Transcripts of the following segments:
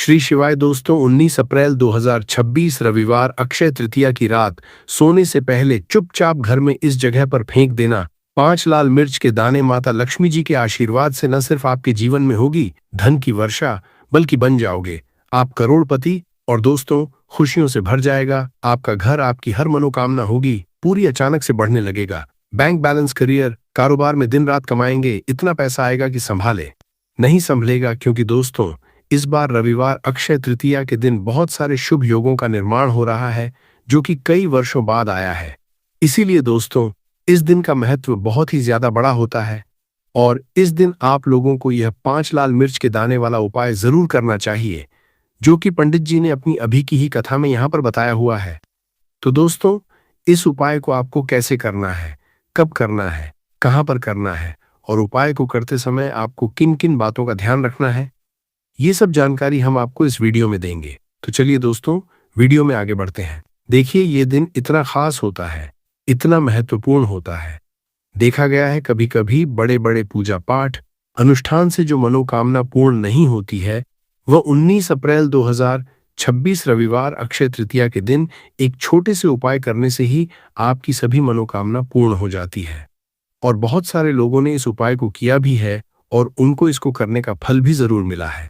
श्री शिवाय दोस्तों, 19 अप्रैल 2026 रविवार अक्षय तृतीया की रात सोने से पहले चुपचाप घर में इस जगह पर फेंक देना 5 लाल मिर्च के दाने माता लक्ष्मी जी के आशीर्वाद से न सिर्फ आपके जीवन में होगी धन की वर्षा, बल्कि बन जाओगे आप करोड़पति। और दोस्तों, खुशियों से भर जाएगा आपका घर, आपकी हर मनोकामना होगी पूरी, अचानक से बढ़ने लगेगा। बैंक बैलेंस, करियर, कारोबार में दिन रात कमाएंगे, इतना पैसा आएगा कि संभाले नहीं संभलेगा। क्योंकि दोस्तों, इस बार रविवार अक्षय तृतीया के दिन बहुत सारे शुभ योगों का निर्माण हो रहा है, जो कि कई वर्षों बाद आया है। इसीलिए दोस्तों, इस दिन का महत्व बहुत ही ज्यादा बड़ा होता है और इस दिन आप लोगों को यह 5 लाल मिर्च के दाने वाला उपाय जरूर करना चाहिए, जो कि पंडित जी ने अपनी अभी की ही कथा में यहाँ पर बताया हुआ है। तो दोस्तों, इस उपाय को आपको कैसे करना है, कब करना है, कहाँ पर करना है और उपाय को करते समय आपको किन किन बातों का ध्यान रखना है, ये सब जानकारी हम आपको इस वीडियो में देंगे। तो चलिए दोस्तों, वीडियो में आगे बढ़ते हैं। देखिए, ये दिन इतना खास होता है, इतना महत्वपूर्ण होता है। देखा गया है कभी कभी बड़े बड़े पूजा पाठ अनुष्ठान से जो मनोकामना पूर्ण नहीं होती है, वह 19 अप्रैल 2026 रविवार अक्षय तृतीया के दिन एक छोटे से उपाय करने से ही आपकी सभी मनोकामना पूर्ण हो जाती है। और बहुत सारे लोगों ने इस उपाय को किया भी है और उनको इसको करने का फल भी जरूर मिला है।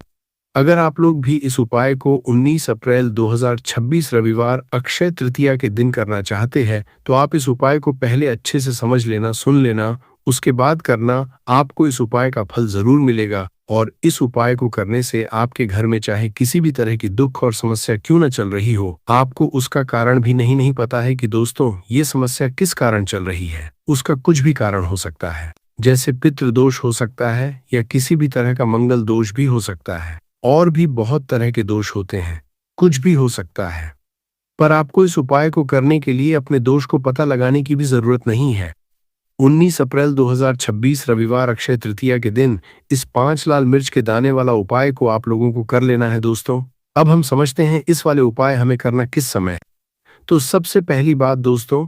अगर आप लोग भी इस उपाय को 19 अप्रैल 2026 रविवार अक्षय तृतीया के दिन करना चाहते हैं, तो आप इस उपाय को पहले अच्छे से समझ लेना, सुन लेना, उसके बाद करना। आपको इस उपाय का फल जरूर मिलेगा और इस उपाय को करने से आपके घर में चाहे किसी भी तरह की दुख और समस्या क्यों न चल रही हो, आपको उसका कारण भी नहीं पता है कि दोस्तों ये समस्या किस कारण चल रही है। उसका कुछ भी कारण हो सकता है, जैसे पितृ दोष हो सकता है या किसी भी तरह का मंगल दोष भी हो सकता है, और भी बहुत तरह के दोष होते हैं, कुछ भी हो सकता है। पर आपको इस उपाय को करने के लिए अपने दोष को पता लगाने की भी जरूरत नहीं है। 19 अप्रैल 2026 रविवार अक्षय तृतीया के दिन इस 5 लाल मिर्च के दाने वाला उपाय को आप लोगों को कर लेना है। दोस्तों, अब हम समझते हैं इस वाले उपाय हमें करना किस समय। तो सबसे पहली बात दोस्तों,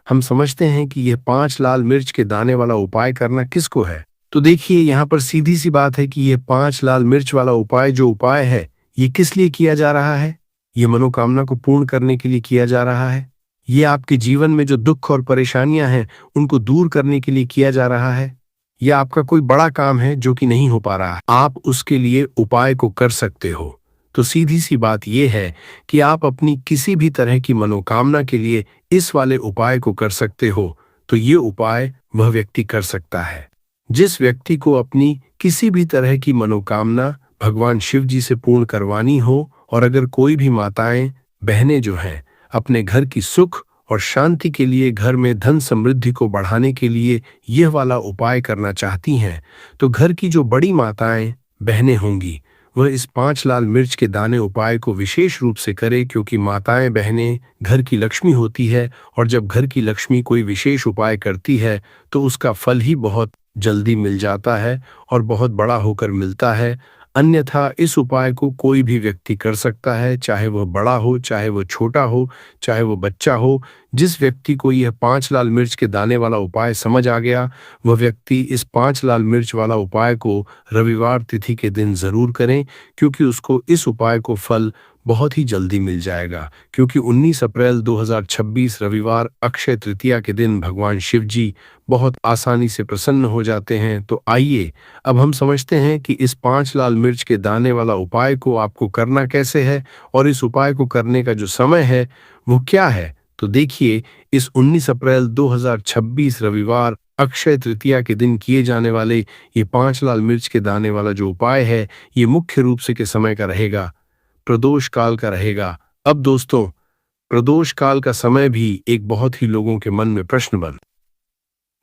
हम समझते हैं कि यह 5 लाल मिर्च के दाने वाला उपाय करना किसको है। तो देखिए, यहाँ पर सीधी सी बात है कि यह 5 लाल मिर्च वाला उपाय जो उपाय है, ये किस लिए किया जा रहा है। ये मनोकामना को पूर्ण करने के लिए किया जा रहा है। ये आपके जीवन में जो दुख और परेशानियां हैं उनको दूर करने के लिए किया जा रहा है। यह आपका कोई बड़ा काम है जो कि नहीं हो पा रहा है, आप उसके लिए उपाय को कर सकते हो। तो सीधी सी बात यह है कि आप अपनी किसी भी तरह की मनोकामना के लिए इस वाले उपाय को कर सकते हो। तो ये उपाय वह व्यक्ति कर सकता है जिस व्यक्ति को अपनी किसी भी तरह की मनोकामना भगवान शिव जी से पूर्ण करवानी हो। और अगर कोई भी माताएं बहनें जो हैं अपने घर की सुख और शांति के लिए, घर में धन समृद्धि को बढ़ाने के लिए यह वाला उपाय करना चाहती हैं, तो घर की जो बड़ी माताएं बहनें होंगी वह इस 5 लाल मिर्च के दाने उपाय को विशेष रूप से करें। क्योंकि माताएं बहनें घर की लक्ष्मी होती है और जब घर की लक्ष्मी कोई विशेष उपाय करती है तो उसका फल ही बहुत जल्दी मिल जाता है और बहुत बड़ा होकर मिलता है। अन्यथा इस उपाय को कोई भी व्यक्ति कर सकता है, चाहे वह बड़ा हो, चाहे वह छोटा हो, चाहे वह बच्चा हो। जिस व्यक्ति को यह 5 लाल मिर्च के दाने वाला उपाय समझ आ गया, वह व्यक्ति इस 5 लाल मिर्च वाला उपाय को रविवार तिथि के दिन जरूर करें, क्योंकि उसको इस उपाय को फल बहुत ही जल्दी मिल जाएगा। क्योंकि 19 अप्रैल 2026 रविवार अक्षय तृतीया के दिन भगवान शिव जी बहुत आसानी से प्रसन्न हो जाते हैं। तो आइए अब हम समझते हैं कि इस 5 लाल मिर्च के दाने वाला उपाय को आपको करना कैसे है और इस उपाय को करने का जो समय है वो क्या है। तो देखिए, इस 19 अप्रैल 2026 रविवार अक्षय तृतीया के दिन किए जाने वाले ये 5 लाल मिर्च के दाने वाला जो उपाय है, ये मुख्य रूप से के समय का रहेगा, प्रदोष काल का रहेगा। अब दोस्तों, प्रदोष काल का समय भी एक बहुत ही लोगों के मन में प्रश्न बन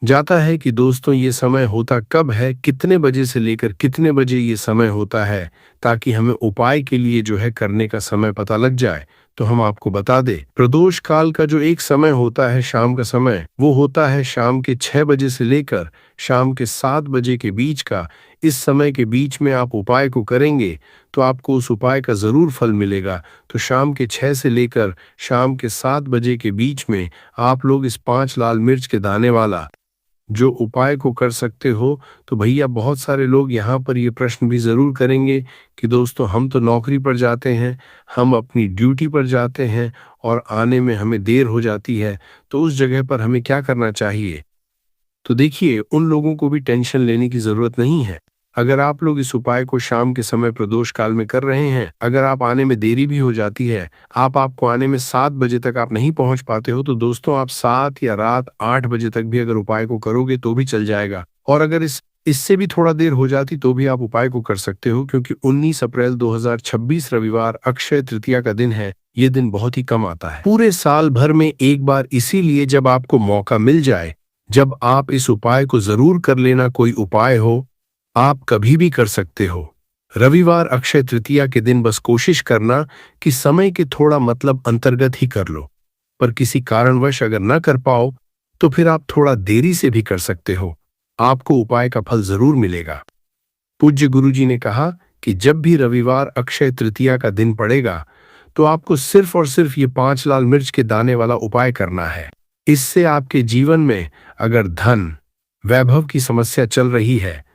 जाता है कि दोस्तों ये समय होता कब है, कितने बजे से लेकर कितने बजे ये समय होता है, ताकि हमें उपाय के लिए जो है करने का समय पता लग जाए। तो हम आपको बता दें, प्रदोष काल का जो एक समय होता है शाम का समय, वो होता है शाम के 6 बजे से लेकर शाम के 7 बजे के बीच का। इस समय के बीच में आप उपाय को करेंगे तो आपको उस उपाय का जरूर फल मिलेगा। तो शाम के 6 से लेकर शाम के 7 बजे के बीच में आप लोग इस 5 लाल मिर्च के दाने वाला जो उपाय को कर सकते हो, तो भैया बहुत सारे लोग यहाँ पर ये प्रश्न भी ज़रूर करेंगे कि दोस्तों हम तो नौकरी पर जाते हैं, हम अपनी ड्यूटी पर जाते हैं और आने में हमें देर हो जाती है, तो उस जगह पर हमें क्या करना चाहिए? तो देखिए, उन लोगों को भी टेंशन लेने की ज़रूरत नहीं है। अगर आप लोग इस उपाय को शाम के समय प्रदोष काल में कर रहे हैं, अगर आप आने में देरी भी हो जाती है, आपको आने में 7 बजे तक आप नहीं पहुंच पाते हो, तो दोस्तों आप 7 या रात 8 बजे तक भी अगर उपाय को करोगे तो भी चल जाएगा। और अगर इससे भी थोड़ा देर हो जाती तो भी आप उपाय को कर सकते हो, क्योंकि 19 अप्रैल 2026 रविवार अक्षय तृतीया का दिन है। ये दिन बहुत ही कम आता है पूरे साल भर में एक बार, इसीलिए जब आपको मौका मिल जाए, जब आप इस उपाय को जरूर कर लेना। कोई उपाय हो, आप कभी भी कर सकते हो। रविवार अक्षय तृतीया के दिन बस कोशिश करना कि समय के थोड़ा मतलब अंतर्गत ही कर लो। पर किसी कारणवश अगर न कर पाओ तो फिर आप थोड़ा देरी से भी कर सकते हो, आपको उपाय का फल जरूर मिलेगा। पूज्य गुरुजी ने कहा कि जब भी रविवार अक्षय तृतीया का दिन पड़ेगा तो आपको सिर्फ और सिर्फ ये 5 लाल मिर्च के दाने वाला उपाय करना है। इससे आपके जीवन में अगर धन वैभव की समस्या चल रही है,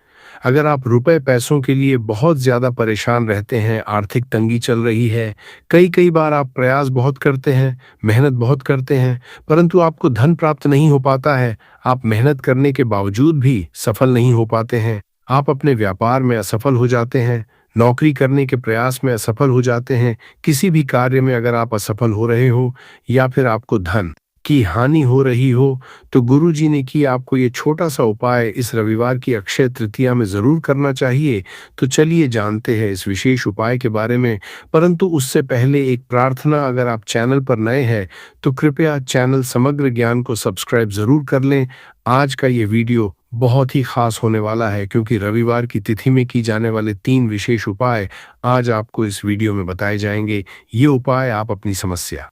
अगर आप रुपए पैसों के लिए बहुत ज्यादा परेशान रहते हैं, आर्थिक तंगी चल रही है, कई कई बार आप प्रयास बहुत करते हैं, मेहनत बहुत करते हैं, परंतु आपको धन प्राप्त नहीं हो पाता है, आप मेहनत करने के बावजूद भी सफल नहीं हो पाते हैं, आप अपने व्यापार में असफल हो जाते हैं, नौकरी करने के प्रयास में असफल हो जाते हैं, किसी भी कार्य में अगर आप असफल हो रहे हो या फिर आपको धन की हानि हो रही हो, तो गुरुजी ने कि आपको ये छोटा सा उपाय इस रविवार की अक्षय तृतीया में जरूर करना चाहिए। तो चलिए जानते हैं इस विशेष उपाय के बारे में। परंतु उससे पहले एक प्रार्थना, अगर आप चैनल पर नए हैं तो कृपया चैनल समग्र ज्ञान को सब्सक्राइब जरूर कर लें। आज का ये वीडियो बहुत ही खास होने वाला है, क्योंकि रविवार की तिथि में की जाने वाले 3 विशेष उपाय आज आपको इस वीडियो में बताए जाएंगे। ये उपाय आप अपनी समस्या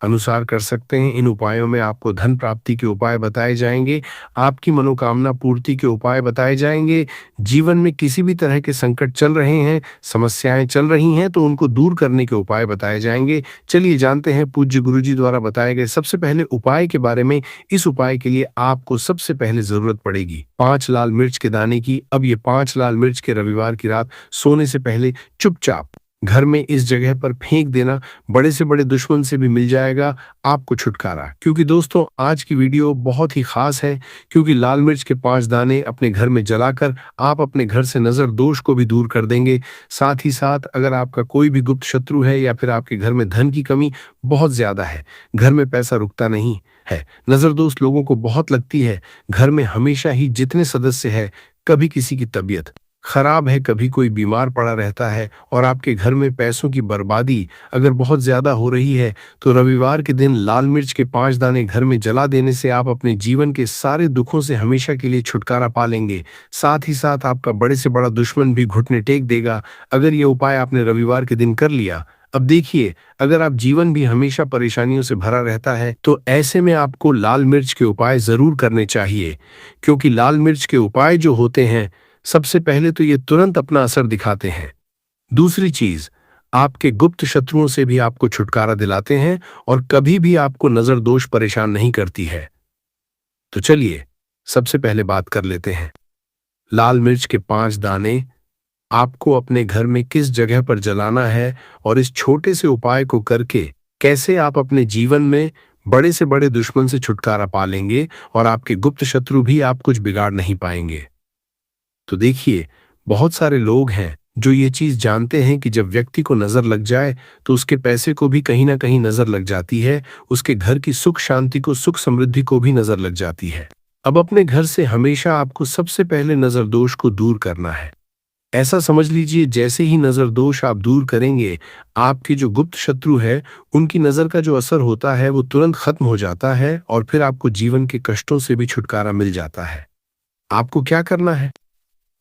अनुसार कर सकते हैं। इन उपायों में आपको धन प्राप्ति के उपाय बताए जाएंगे, आपकी मनोकामना पूर्ति के उपाय बताए जाएंगे। जीवन में किसी भी तरह के संकट चल रहे हैं, समस्याएं चल रही हैं, तो उनको दूर करने के उपाय बताए जाएंगे। चलिए जानते हैं पूज्य गुरुजी द्वारा बताए गए सबसे पहले उपाय के बारे में। इस उपाय के लिए आपको सबसे पहले जरूरत पड़ेगी 5 लाल मिर्च के दाने की। अब ये 5 लाल मिर्च के रविवार की रात सोने से पहले चुपचाप घर में इस जगह पर फेंक देना। बड़े से बड़े दुश्मन से भी मिल जाएगा आपको छुटकारा। क्योंकि दोस्तों आज की वीडियो बहुत ही खास है, क्योंकि लाल मिर्च के 5 दाने अपने घर में जलाकर आप अपने घर से नजर दोष को भी दूर कर देंगे। साथ ही साथ अगर आपका कोई भी गुप्त शत्रु है या फिर आपके घर में धन की कमी बहुत ज्यादा है, घर में पैसा रुकता नहीं है, नजर दोष लोगों को बहुत लगती है, घर में हमेशा ही जितने सदस्य है, कभी किसी की तबीयत खराब है, कभी कोई बीमार पड़ा रहता है, और आपके घर में पैसों की बर्बादी अगर बहुत ज्यादा हो रही है, तो रविवार के दिन लाल मिर्च के 5 दाने घर में जला देने से आप अपने जीवन के सारे दुखों से हमेशा के लिए छुटकारा पा लेंगे। साथ ही साथ आपका बड़े से बड़ा दुश्मन भी घुटने टेक देगा अगर ये उपाय आपने रविवार के दिन कर लिया। अब देखिए, अगर आप जीवन भी हमेशा परेशानियों से भरा रहता है, तो ऐसे में आपको लाल मिर्च के उपाय जरूर करने चाहिए। क्योंकि लाल मिर्च के उपाय जो होते हैं, सबसे पहले तो ये तुरंत अपना असर दिखाते हैं। दूसरी चीज, आपके गुप्त शत्रुओं से भी आपको छुटकारा दिलाते हैं और कभी भी आपको नजर दोष परेशान नहीं करती है। तो चलिए सबसे पहले बात कर लेते हैं। लाल मिर्च के 5 दाने आपको अपने घर में किस जगह पर जलाना है, और इस छोटे से उपाय को करके कैसे आप अपने जीवन में बड़े से बड़े दुश्मन से छुटकारा पा लेंगे और आपके गुप्त शत्रु भी आप कुछ बिगाड़ नहीं पाएंगे। तो देखिए, बहुत सारे लोग हैं जो ये चीज जानते हैं कि जब व्यक्ति को नजर लग जाए तो उसके पैसे को भी कहीं ना कहीं नजर लग जाती है, उसके घर की सुख शांति को, सुख समृद्धि को भी नजर लग जाती है। अब अपने घर से हमेशा आपको सबसे पहले नजर दोष को दूर करना है। ऐसा समझ लीजिए, जैसे ही नजर दोष आप दूर करेंगे, आपके जो गुप्त शत्रु है उनकी नजर का जो असर होता है वो तुरंत खत्म हो जाता है और फिर आपको जीवन के कष्टों से भी छुटकारा मिल जाता है। आपको क्या करना है,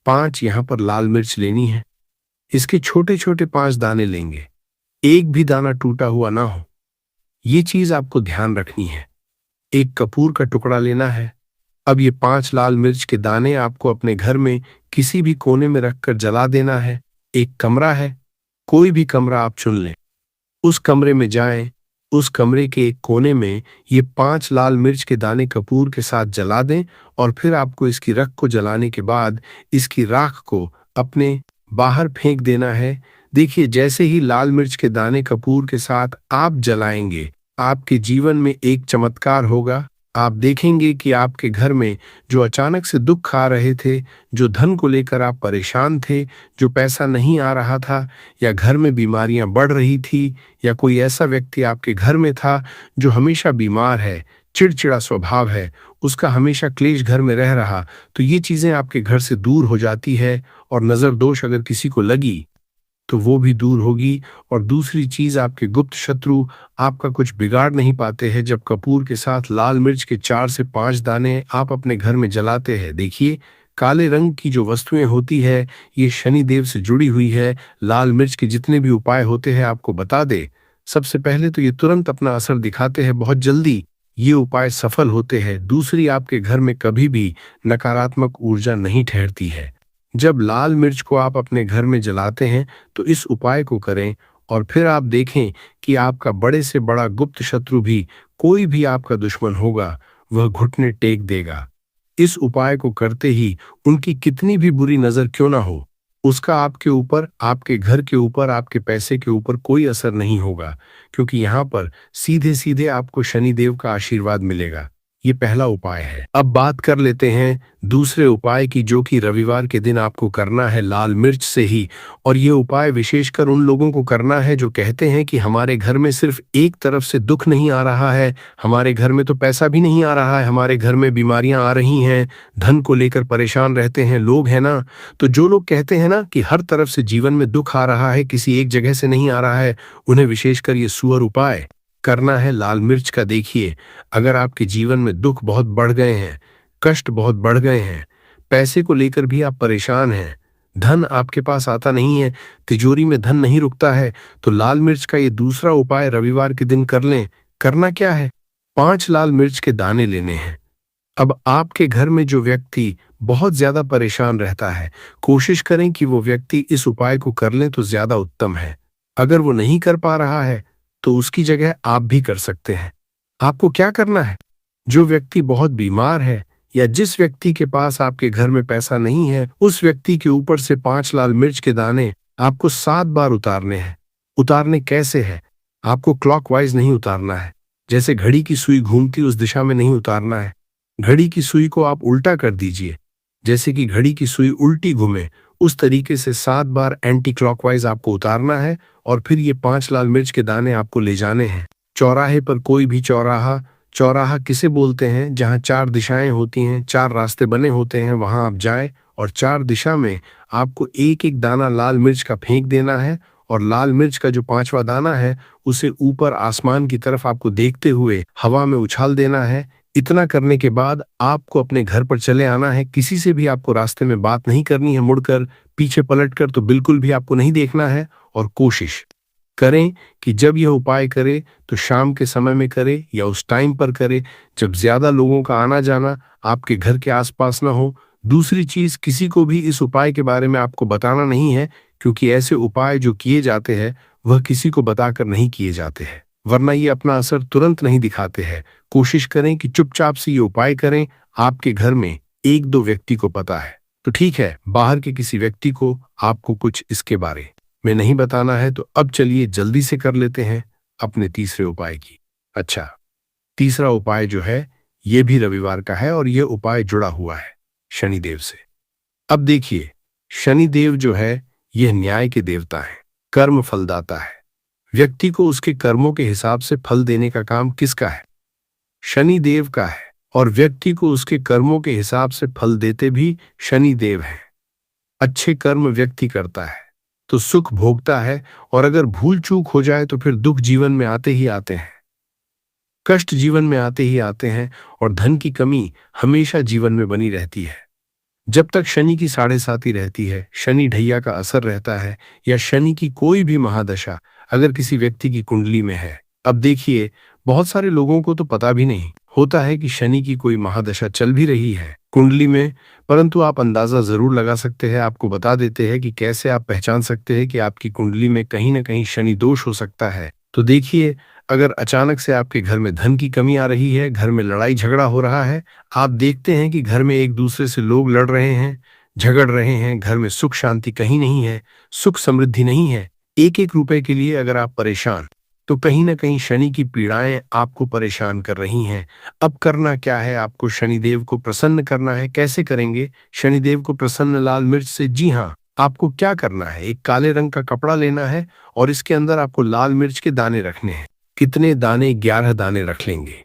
5 यहाँ पर लाल मिर्च लेनी है। इसके छोटे छोटे 5 दाने लेंगे, एक भी दाना टूटा हुआ ना हो, ये चीज आपको ध्यान रखनी है। एक कपूर का टुकड़ा लेना है। अब ये 5 लाल मिर्च के दाने आपको अपने घर में किसी भी कोने में रखकर जला देना है। एक कमरा है, कोई भी कमरा आप चुन लें, उस कमरे में जाएं, उस कमरे के एक कोने में ये 5 लाल मिर्च के दाने कपूर के साथ जला दें और फिर आपको इसकी रख को जलाने के बाद इसकी राख को अपने बाहर फेंक देना है। देखिए, जैसे ही लाल मिर्च के दाने कपूर के साथ आप जलाएंगे, आपके जीवन में एक चमत्कार होगा। आप देखेंगे कि आपके घर में जो अचानक से दुख आ रहे थे, जो धन को लेकर आप परेशान थे, जो पैसा नहीं आ रहा था, या घर में बीमारियां बढ़ रही थी, या कोई ऐसा व्यक्ति आपके घर में था जो हमेशा बीमार है, चिड़चिड़ा स्वभाव है, उसका हमेशा क्लेश घर में रह रहा, तो ये चीजें आपके घर से दूर हो जाती है। और नजर दोष अगर किसी को लगी तो वो भी दूर होगी। और दूसरी चीज, आपके गुप्त शत्रु आपका कुछ बिगाड़ नहीं पाते हैं जब कपूर के साथ लाल मिर्च के 4 से 5 दाने आप अपने घर में जलाते हैं। देखिए, काले रंग की जो वस्तुएं होती है ये शनिदेव से जुड़ी हुई है। लाल मिर्च के जितने भी उपाय होते हैं आपको बता दे, सबसे पहले तो ये तुरंत अपना असर दिखाते हैं, बहुत जल्दी ये उपाय सफल होते हैं। दूसरी, आपके घर में कभी भी नकारात्मक ऊर्जा नहीं ठहरती है। जब लाल मिर्च को आप अपने घर में जलाते हैं तो इस उपाय को करें और फिर आप देखें कि आपका बड़े से बड़ा गुप्त शत्रु भी, कोई भी आपका दुश्मन होगा, वह घुटने टेक देगा। इस उपाय को करते ही उनकी कितनी भी बुरी नजर क्यों ना हो, उसका आपके ऊपर, आपके घर के ऊपर, आपके पैसे के ऊपर कोई असर नहीं होगा, क्योंकि यहाँ पर सीधे सीधे आपको शनिदेव का आशीर्वाद मिलेगा। ये पहला उपाय है। अब बात कर लेते हैं दूसरे उपाय की, जो कि रविवार के दिन आपको करना है लाल मिर्च से ही। और ये उपाय विशेषकर उन लोगों को करना है जो कहते हैं कि हमारे घर में सिर्फ एक तरफ से दुख नहीं आ रहा है, हमारे घर में तो पैसा भी नहीं आ रहा है, हमारे घर में बीमारियां आ रही हैं, धन को लेकर परेशान रहते हैं लोग, है ना। तो जो लोग कहते हैं ना कि हर तरफ से जीवन में दुख आ रहा है, किसी एक जगह से नहीं आ रहा है, उन्हें विशेषकर ये सुअर उपाय करना है लाल मिर्च का। देखिए, अगर आपके जीवन में दुख बहुत बढ़ गए हैं, कष्ट बहुत बढ़ गए हैं, पैसे को लेकर भी आप परेशान हैं, धन आपके पास आता नहीं है, तिजोरी में धन नहीं रुकता है, तो लाल मिर्च का ये दूसरा उपाय रविवार के दिन कर लें। करना क्या है, 5 लाल मिर्च के दाने लेने हैं। अब आपके घर में जो व्यक्ति बहुत ज्यादा परेशान रहता है, कोशिश करें कि वो व्यक्ति इस उपाय को कर लें तो ज्यादा उत्तम है। अगर वो नहीं कर पा रहा है तो उसकी जगह आप भी कर सकते हैं। आपको क्या करना है, जो व्यक्ति बहुत बीमार है या जिस व्यक्ति के पास आपके घर में पैसा नहीं है, उस व्यक्ति के ऊपर से 5 लाल मिर्च के दाने आपको 7 बार उतारने हैं। उतारने कैसे है, आपको क्लॉकवाइज नहीं उतारना है, जैसे घड़ी की सुई घूमती उस दिशा में नहीं उतारना है। घड़ी की सुई को आप उल्टा कर दीजिए, जैसे कि घड़ी की सुई उल्टी घूमे उस तरीके से 7 बार एंटी क्लॉकवाइज आपको उतारना है। और फिर ये 5 लाल मिर्च के दाने आपको ले जाने हैं चौराहे पर। कोई भी चौराहा, चौराहा किसे बोलते हैं, जहां 4 दिशाएं होती हैं, 4 रास्ते बने होते हैं, वहां आप जाएं और 4 दिशा में आपको एक एक दाना लाल मिर्च का फेंक देना है। और लाल मिर्च का जो 5वां दाना है उसे ऊपर आसमान की तरफ आपको देखते हुए हवा में उछाल देना है। इतना करने के बाद आपको अपने घर पर चले आना है। किसी से भी आपको रास्ते में बात नहीं करनी है, मुड़कर पीछे पलटकर तो बिल्कुल भी आपको नहीं देखना है। और कोशिश करें कि जब यह उपाय करे तो शाम के समय में करे या उस टाइम पर करे जब ज्यादा लोगों का आना जाना आपके घर के आसपास ना हो। दूसरी चीज, किसी को भी इस उपाय के बारे में आपको बताना नहीं है, क्योंकि ऐसे उपाय जो किए जाते हैं वह किसी को बताकर नहीं किए जाते हैं, वरना ये अपना असर तुरंत नहीं दिखाते हैं। कोशिश करें कि चुपचाप से ये उपाय करें। आपके घर में 1-2 व्यक्ति को पता है तो ठीक है, बाहर के किसी व्यक्ति को आपको कुछ इसके बारे में नहीं बताना है। तो अब चलिए जल्दी से कर लेते हैं अपने तीसरे उपाय की। अच्छा, तीसरा उपाय जो है ये भी रविवार का है और ये उपाय जुड़ा हुआ है शनिदेव से। अब देखिए, शनिदेव जो है यह न्याय के देवता है, कर्म फलदाता है। व्यक्ति को उसके कर्मों के हिसाब से फल देने का काम किसका है, शनिदेव का है। और व्यक्ति को उसके कर्मों के हिसाब से फल देते भी शनिदेव हैं। अच्छे कर्म व्यक्ति करता है तो सुख भोगता है, और अगर भूल चूक हो जाए तो फिर दुख जीवन में आते ही आते हैं, कष्ट जीवन में आते ही आते हैं, और धन की कमी हमेशा जीवन में बनी रहती है। जब तक शनि की 7.5 रहती है, शनि ढैया का असर रहता है, या शनि की कोई भी महादशा अगर किसी व्यक्ति की कुंडली में है। अब देखिए, बहुत सारे लोगों को तो पता भी नहीं होता है कि शनि की कोई महादशा चल भी रही है कुंडली में, परंतु आप अंदाजा जरूर लगा सकते हैं। आपको बता देते हैं कि कैसे आप पहचान सकते हैं कि आपकी कुंडली में कहीं ना कहीं शनि दोष हो सकता है। तो देखिए, अगर अचानक से आपके घर में धन की कमी आ रही है, घर में लड़ाई झगड़ा हो रहा है, आप देखते हैं कि घर में एक दूसरे से लोग लड़ रहे हैं, झगड़ रहे हैं, घर में सुख शांति कहीं नहीं है, सुख समृद्धि नहीं है, एक एक रुपए के लिए अगर आप परेशान, तो कहीं ना कहीं शनि की पीड़ाएं आपको परेशान कर रही हैं। अब करना क्या है, आपको शनिदेव को प्रसन्न करना है। कैसे करेंगे शनिदेव को प्रसन्न? लाल मिर्च से। जी हाँ, आपको क्या करना है, एक काले रंग का कपड़ा लेना है और इसके अंदर आपको लाल मिर्च के दाने रखने हैं। कितने दाने? 11 दाने रख लेंगे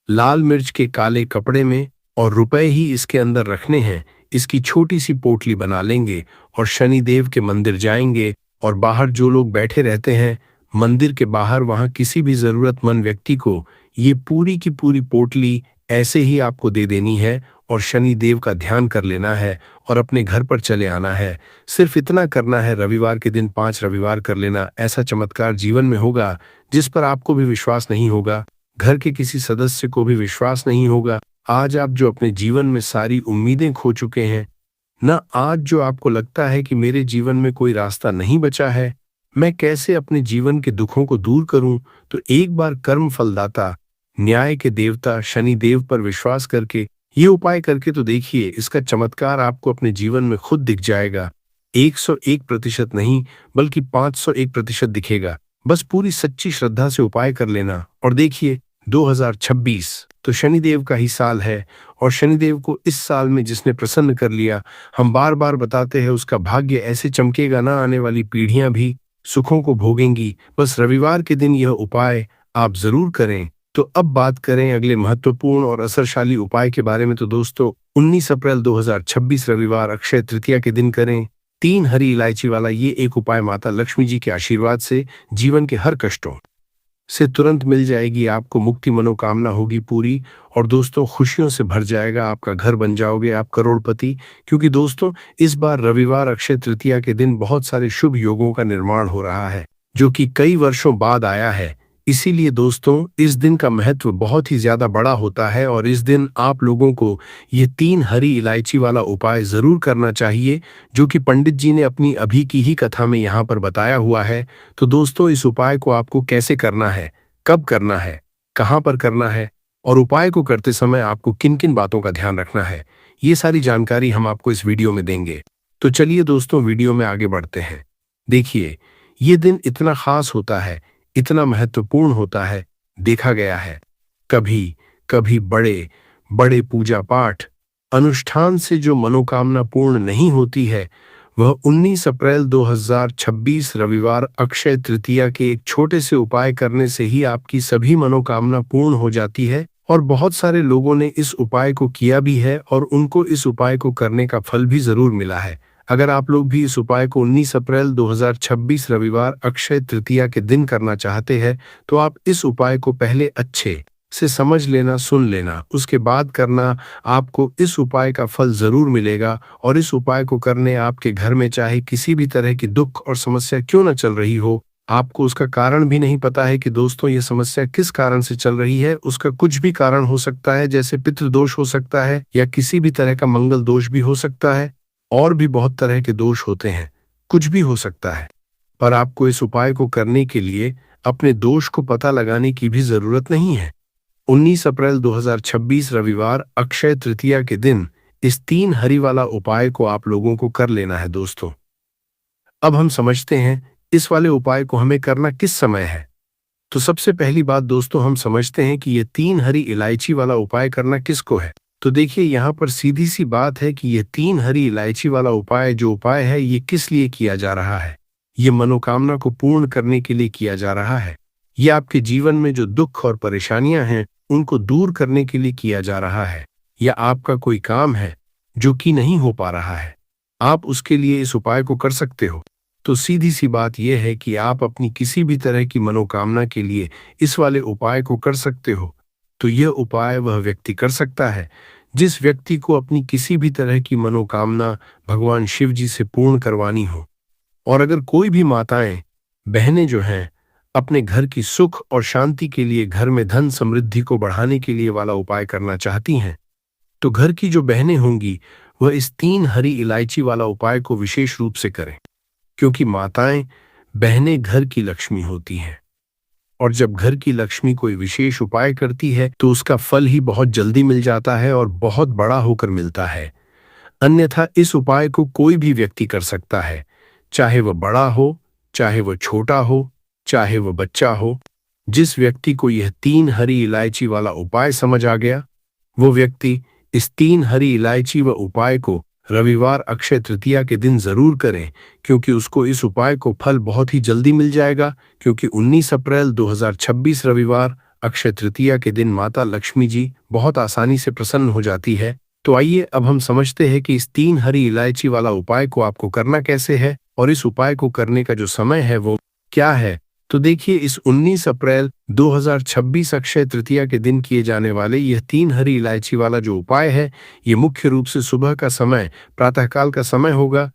लाल मिर्च के काले कपड़े में, और रुपए ही इसके अंदर रखने हैं। इसकी छोटी सी पोटली बना लेंगे और शनिदेव के मंदिर जाएंगे, और बाहर जो लोग बैठे रहते हैं मंदिर के बाहर, वहां किसी भी जरूरतमंद व्यक्ति को ये पूरी की पूरी पोटली ऐसे ही आपको दे देनी है और शनिदेव का ध्यान कर लेना है और अपने घर पर चले आना है। सिर्फ इतना करना है, रविवार के दिन 5 रविवार कर लेना। ऐसा चमत्कार जीवन में होगा जिस पर आपको भी विश्वास नहीं होगा, घर के किसी सदस्य को भी विश्वास नहीं होगा। आज आप जो अपने जीवन में सारी उम्मीदें खो चुके हैं ना, आज जो आपको लगता है कि मेरे जीवन में कोई रास्ता नहीं बचा है, मैं कैसे अपने जीवन के दुखों को दूर करूं, तो एक बार कर्म फलदाता, न्याय के देवता शनिदेव पर विश्वास करके ये उपाय करके तो देखिए, इसका चमत्कार आपको अपने जीवन में खुद दिख जाएगा। 101% नहीं, बल्कि 501% दिखेगा। बस पूरी सच्ची श्रद्धा से उपाय कर लेना और देखिए 2026 तो शनिदेव का ही साल है, और शनिदेव को इस साल में जिसने प्रसन्न कर लिया, हम बार बार बताते हैं, उसका भाग्य ऐसे चमकेगा ना, आने वाली पीढ़ियां भी सुखों को भोगेंगी। बस रविवार के दिन यह उपाय आप जरूर करें। तो अब बात करें अगले महत्वपूर्ण और असरशाली उपाय के बारे में। तो दोस्तों 19 अप्रैल 2026 रविवार अक्षय तृतीया के दिन करें 3 हरी इलायची वाला ये एक उपाय। माता लक्ष्मी जी के आशीर्वाद से जीवन के हर कष्टों से तुरंत मिल जाएगी आपको मुक्ति, मनोकामना होगी पूरी, और दोस्तों खुशियों से भर जाएगा आपका घर, बन जाओगे आप करोड़पति। क्योंकि दोस्तों इस बार रविवार अक्षय तृतीया के दिन बहुत सारे शुभ योगों का निर्माण हो रहा है जो कि कई वर्षों बाद आया है। इसीलिए दोस्तों इस दिन का महत्व बहुत ही ज्यादा बड़ा होता है, और इस दिन आप लोगों को ये 3 हरी इलायची वाला उपाय जरूर करना चाहिए, जो कि पंडित जी ने अपनी अभी की ही कथा में यहाँ पर बताया हुआ है। तो दोस्तों इस उपाय को आपको कैसे करना है, कब करना है, कहाँ पर करना है, और उपाय को करते समय आपको किन किन बातों का ध्यान रखना है, ये सारी जानकारी हम आपको इस वीडियो में देंगे। तो चलिए दोस्तों वीडियो में आगे बढ़ते हैं। देखिए ये दिन इतना खास होता है, इतना महत्वपूर्ण होता है, देखा गया है कभी कभी बड़े बड़े पूजा पाठ अनुष्ठान से जो मनोकामना पूर्ण नहीं होती है, वह 19 अप्रैल 2026 रविवार अक्षय तृतीया के एक छोटे से उपाय करने से ही आपकी सभी मनोकामना पूर्ण हो जाती है। और बहुत सारे लोगों ने इस उपाय को किया भी है और उनको इस उपाय को करने का फल भी जरूर मिला है। अगर आप लोग भी इस उपाय को 19 अप्रैल 2026 रविवार अक्षय तृतीया के दिन करना चाहते हैं, तो आप इस उपाय को पहले अच्छे से समझ लेना, सुन लेना, उसके बाद करना। आपको इस उपाय का फल जरूर मिलेगा, और इस उपाय को करने आपके घर में चाहे किसी भी तरह की दुख और समस्या क्यों न चल रही हो, आपको उसका कारण भी नहीं पता है कि दोस्तों ये समस्या किस कारण से चल रही है, उसका कुछ भी कारण हो सकता है, जैसे पितृदोष हो सकता है या किसी भी तरह का मंगल दोष भी हो सकता है, और भी बहुत तरह के दोष होते हैं, कुछ भी हो सकता है। पर आपको इस उपाय को करने के लिए अपने दोष को पता लगाने की भी जरूरत नहीं है। 19 अप्रैल 2026 रविवार अक्षय तृतीया के दिन इस 3 हरी वाला उपाय को आप लोगों को कर लेना है। दोस्तों अब हम समझते हैं इस वाले उपाय को हमें करना किस समय है। तो सबसे पहली बात दोस्तों हम समझते हैं कि ये 3 हरी इलायची वाला उपाय करना किसको है। तो देखिए यहाँ पर सीधी सी बात है कि ये 3 हरी इलायची वाला उपाय जो उपाय है, ये किस लिए किया जा रहा है। ये मनोकामना को पूर्ण करने के लिए किया जा रहा है। ये आपके जीवन में जो दुख और परेशानियां हैं उनको दूर करने के लिए किया जा रहा है। या आपका कोई काम है जो कि नहीं हो पा रहा है, आप उसके लिए इस उपाय को कर सकते हो। तो सीधी सी बात यह है कि आप अपनी किसी भी तरह की मनोकामना के लिए इस वाले उपाय को कर सकते हो। तो यह उपाय वह व्यक्ति कर सकता है जिस व्यक्ति को अपनी किसी भी तरह की मनोकामना भगवान शिव जी से पूर्ण करवानी हो। और अगर कोई भी माताएं, बहनें जो हैं अपने घर की सुख और शांति के लिए, घर में धन समृद्धि को बढ़ाने के लिए वाला उपाय करना चाहती हैं, तो घर की जो बहनें होंगी वह इस 3 हरी इलायची वाला उपाय को विशेष रूप से करें, क्योंकि माताएं, बहनें घर की लक्ष्मी होती हैं। और जब घर की लक्ष्मी कोई विशेष उपाय करती है तो उसका फल ही बहुत जल्दी मिल जाता है और बहुत बड़ा होकर मिलता है। अन्यथा इस उपाय को कोई भी व्यक्ति कर सकता है, चाहे वह बड़ा हो, चाहे वह छोटा हो, चाहे वह बच्चा हो। जिस व्यक्ति को यह 3 हरी इलायची वाला उपाय समझ आ गया, वो व्यक्ति इस 3 हरी इलायची व उपाय को रविवार अक्षय तृतीया के दिन जरूर करें, क्योंकि उसको इस उपाय को फल बहुत ही जल्दी मिल जाएगा। क्योंकि 19 अप्रैल 2026 रविवार अक्षय तृतीया के दिन माता लक्ष्मी जी बहुत आसानी से प्रसन्न हो जाती है। तो आइए अब हम समझते हैं कि इस 3 हरी इलायची वाला उपाय को आपको करना कैसे है और इस उपाय को करने का जो समय है वो क्या है। तो देखिए, इस 19 अप्रैल 2026 अक्षय तृतीया के दिन किए जाने वाले यह 3 हरी इलायची वाला जो उपाय है, ये मुख्य रूप से सुबह का समय, प्रातःकाल का समय होगा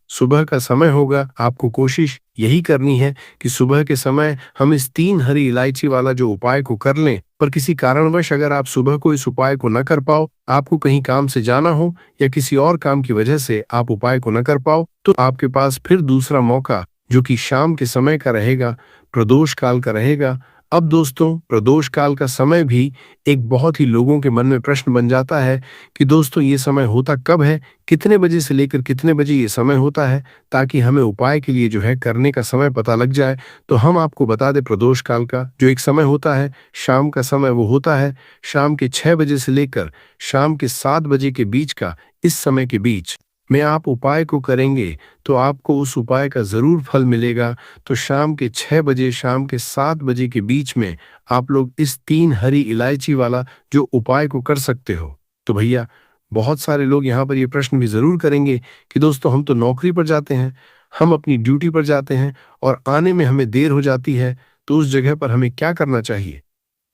सुबह का समय होगा। आपको कोशिश यही करनी है कि सुबह के समय हम इस 3 हरी इलायची वाला जो उपाय को कर लें। पर किसी कारणवश अगर आप सुबह को इस उपाय को न कर पाओ, आपको कहीं काम से जाना हो या किसी और काम की वजह से आप उपाय को न कर पाओ, तो आपके पास फिर दूसरा मौका, जो कि शाम के समय का रहेगा, प्रदोष काल का रहेगा। अब दोस्तों, प्रदोष काल का समय भी एक बहुत ही लोगों के मन में प्रश्न बन जाता है कि दोस्तों ये समय होता कब है, कितने बजे से लेकर कितने बजे ये समय होता है, ताकि हमें उपाय के लिए जो है करने का समय पता लग जाए। तो हम आपको बता दें, प्रदोष काल का जो एक समय होता है, शाम का समय, वो होता है शाम के 6 बजे से लेकर शाम के 7 बजे के बीच का। इस समय के बीच में आप उपाय को करेंगे तो आपको उस उपाय का जरूर फल मिलेगा। तो शाम के 6 बजे, शाम के 7 बजे के बीच में आप लोग इस 3 हरी इलायची वाला जो उपाय को कर सकते हो। तो भैया, बहुत सारे लोग यहाँ पर ये प्रश्न भी जरूर करेंगे कि दोस्तों हम तो नौकरी पर जाते हैं, हम अपनी ड्यूटी पर जाते हैं और आने में हमें देर हो जाती है, तो उस जगह पर हमें क्या करना चाहिए।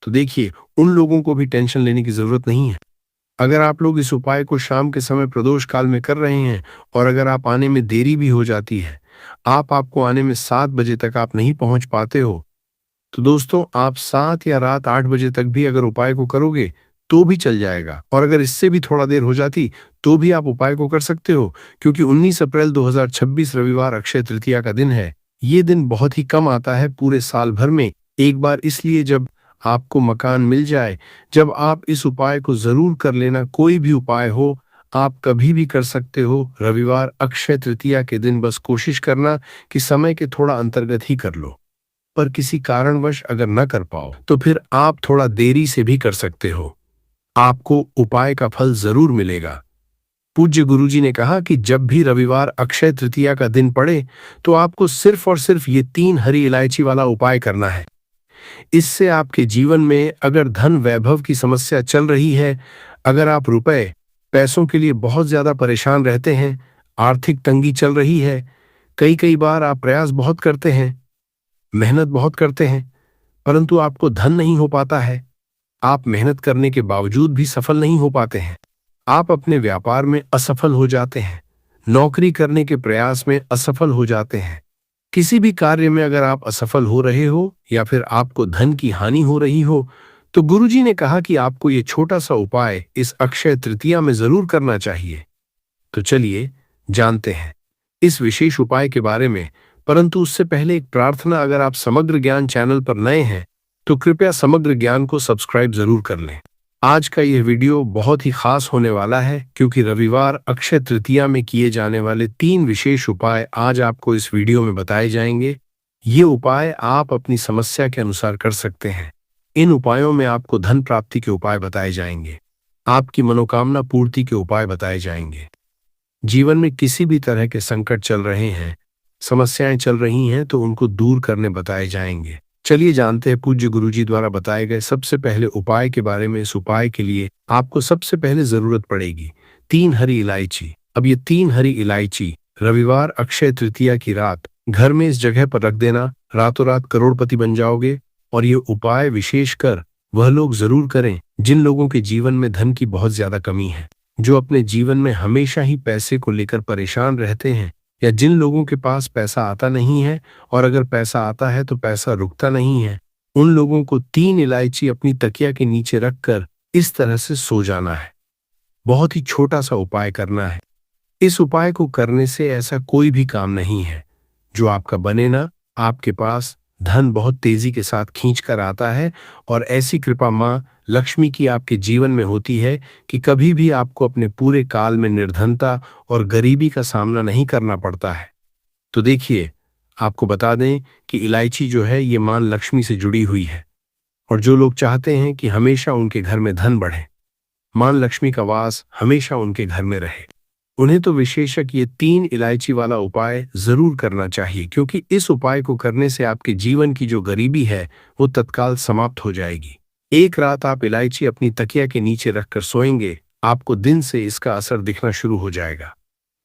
तो देखिए, उन लोगों को भी टेंशन लेने की जरूरत नहीं है। अगर आप लोग इस उपाय को शाम के समय प्रदोष काल में कर रहे हैं और अगर आप आने में देरी भी हो जाती है, आपको आने में 7 बजे तक आप नहीं पहुंच पाते हो, तो दोस्तों आप 7 या रात 8 बजे तक भी अगर उपाय को करोगे तो भी चल जाएगा। और अगर इससे भी थोड़ा देर हो जाती तो भी आप उपाय को कर सकते हो, क्योंकि 19 अप्रैल 2026 रविवार अक्षय तृतीया का दिन है। ये दिन बहुत ही कम आता है पूरे साल भर में एक बार, इसलिए जब आपको मकान मिल जाए, जब आप इस उपाय को जरूर कर लेना। कोई भी उपाय हो, आप कभी भी कर सकते हो रविवार अक्षय तृतीया के दिन। बस कोशिश करना कि समय के थोड़ा अंतर्गत ही कर लो। पर किसी कारणवश अगर न कर पाओ तो फिर आप थोड़ा देरी से भी कर सकते हो, आपको उपाय का फल जरूर मिलेगा। पूज्य गुरुजी ने कहा कि जब भी रविवार अक्षय तृतीया का दिन पड़े तो आपको सिर्फ और सिर्फ ये 3 हरी इलायची वाला उपाय करना है। इससे आपके जीवन में अगर धन वैभव की समस्या चल रही है, अगर आप रुपए पैसों के लिए बहुत ज्यादा परेशान रहते हैं, आर्थिक तंगी चल रही है, कई कई बार आप प्रयास बहुत करते हैं, मेहनत बहुत करते हैं, परंतु आपको धन नहीं हो पाता है, आप मेहनत करने के बावजूद भी सफल नहीं हो पाते हैं, आप अपने व्यापार में असफल हो जाते हैं, नौकरी करने के प्रयास में असफल हो जाते हैं, किसी भी कार्य में अगर आप असफल हो रहे हो या फिर आपको धन की हानि हो रही हो, तो गुरुजी ने कहा कि आपको ये छोटा सा उपाय इस अक्षय तृतीया में जरूर करना चाहिए। तो चलिए जानते हैं इस विशेष उपाय के बारे में। परंतु उससे पहले एक प्रार्थना, अगर आप समग्र ज्ञान चैनल पर नए हैं तो कृपया समग्र ज्ञान को सब्सक्राइब जरूर कर लें। आज का यह वीडियो बहुत ही खास होने वाला है, क्योंकि रविवार अक्षय तृतीया में किए जाने वाले 3 विशेष उपाय आज आपको इस वीडियो में बताए जाएंगे। ये उपाय आप अपनी समस्या के अनुसार कर सकते हैं। इन उपायों में आपको धन प्राप्ति के उपाय बताए जाएंगे, आपकी मनोकामना पूर्ति के उपाय बताए जाएंगे। जीवन में किसी भी तरह के संकट चल रहे हैं, समस्याएं चल रही हैं, तो उनको दूर करने बताए जाएंगे। चलिए जानते हैं पूज्य गुरुजी द्वारा बताए गए सबसे पहले उपाय के बारे में। इस उपाय के लिए आपको सबसे पहले जरूरत पड़ेगी 3 हरी इलायची। अब ये 3 हरी इलायची रविवार अक्षय तृतीया की रात घर में इस जगह पर रख देना, रातों रात करोड़पति बन जाओगे। और ये उपाय विशेषकर वह लोग जरूर करें जिन लोगों के जीवन में धन की बहुत ज्यादा कमी है, जो अपने जीवन में हमेशा ही पैसे को लेकर परेशान रहते हैं, या जिन लोगों के पास पैसा आता नहीं है और अगर पैसा आता है तो पैसा रुकता नहीं है। उन लोगों को 3 इलायची अपनी तकिया के नीचे रखकर इस तरह से सो जाना है। बहुत ही छोटा सा उपाय करना है। इस उपाय को करने से ऐसा कोई भी काम नहीं है जो आपका बने ना, आपके पास धन बहुत तेजी के साथ खींच कर आता है और ऐसी कृपा माँ लक्ष्मी की आपके जीवन में होती है कि कभी भी आपको अपने पूरे काल में निर्धनता और गरीबी का सामना नहीं करना पड़ता है। तो देखिए, आपको बता दें कि इलायची जो है ये माँ लक्ष्मी से जुड़ी हुई है और जो लोग चाहते हैं कि हमेशा उनके घर में धन बढ़े, माँ लक्ष्मी का वास हमेशा उनके घर में रहे, उन्हें तो विशेषक ये 3 इलायची वाला उपाय जरूर करना चाहिए, क्योंकि इस उपाय को करने से आपके जीवन की जो गरीबी है वो तत्काल समाप्त हो जाएगी। एक रात आप इलायची अपनी तकिया के नीचे रखकर सोएंगे, आपको दिन से इसका असर दिखना शुरू हो जाएगा।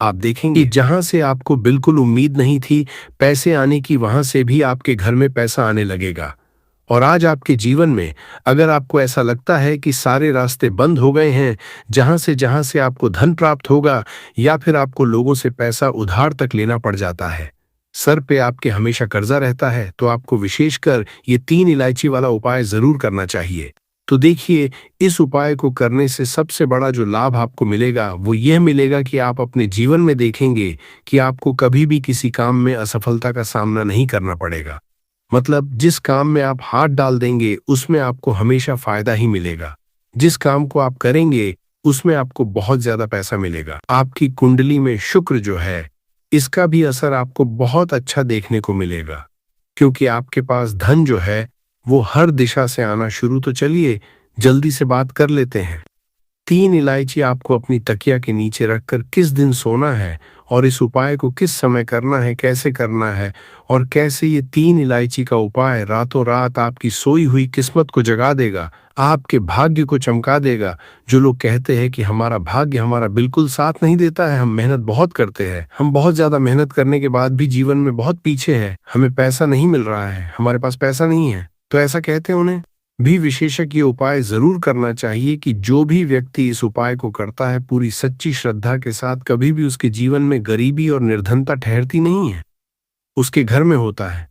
आप देखेंगे कि जहां से आपको बिल्कुल उम्मीद नहीं थी पैसे आने की, वहां से भी आपके घर में पैसा आने लगेगा। और आज आपके जीवन में अगर आपको ऐसा लगता है कि सारे रास्ते बंद हो गए हैं, जहां से आपको धन प्राप्त होगा, या फिर आपको लोगों से पैसा उधार तक लेना पड़ जाता है, सर पे आपके हमेशा कर्जा रहता है, तो आपको विशेषकर ये 3 इलायची वाला उपाय जरूर करना चाहिए। तो देखिए, इस उपाय को करने से सबसे बड़ा जो लाभ आपको मिलेगा वो यह मिलेगा कि आप अपने जीवन में देखेंगे कि आपको कभी भी किसी काम में असफलता का सामना नहीं करना पड़ेगा। मतलब जिस काम में आप हाथ डाल देंगे उसमें आपको हमेशा फायदा ही मिलेगा। जिस काम को आप करेंगे उसमें आपको बहुत ज्यादा पैसा मिलेगा। आपकी कुंडली में शुक्र जो है इसका भी असर आपको बहुत अच्छा देखने को मिलेगा, क्योंकि आपके पास धन जो है वो हर दिशा से आना शुरू। तो चलिए जल्दी से बात कर लेते हैं। 3 इलायची आपको अपनी तकिया के नीचे रखकर किस दिन सोना है और इस उपाय को किस समय करना है, कैसे करना है, और कैसे ये 3 इलायची का उपाय रातों रात आपकी सोई हुई किस्मत को जगा देगा, आपके भाग्य को चमका देगा। जो लोग कहते हैं कि हमारा भाग्य हमारा बिल्कुल साथ नहीं देता है, हम मेहनत बहुत करते हैं, हम बहुत ज्यादा मेहनत करने के बाद भी जीवन में बहुत पीछे हैं, हमें पैसा नहीं मिल रहा है, हमारे पास पैसा नहीं है, तो ऐसा कहते हैं उन्हें भी विशेषक ये उपाय जरूर करना चाहिए कि जो भी व्यक्ति इस उपाय को करता है पूरी सच्ची श्रद्धा के साथ, कभी भी उसके जीवन में गरीबी और निर्धनता ठहरती नहीं है, उसके घर में होता है।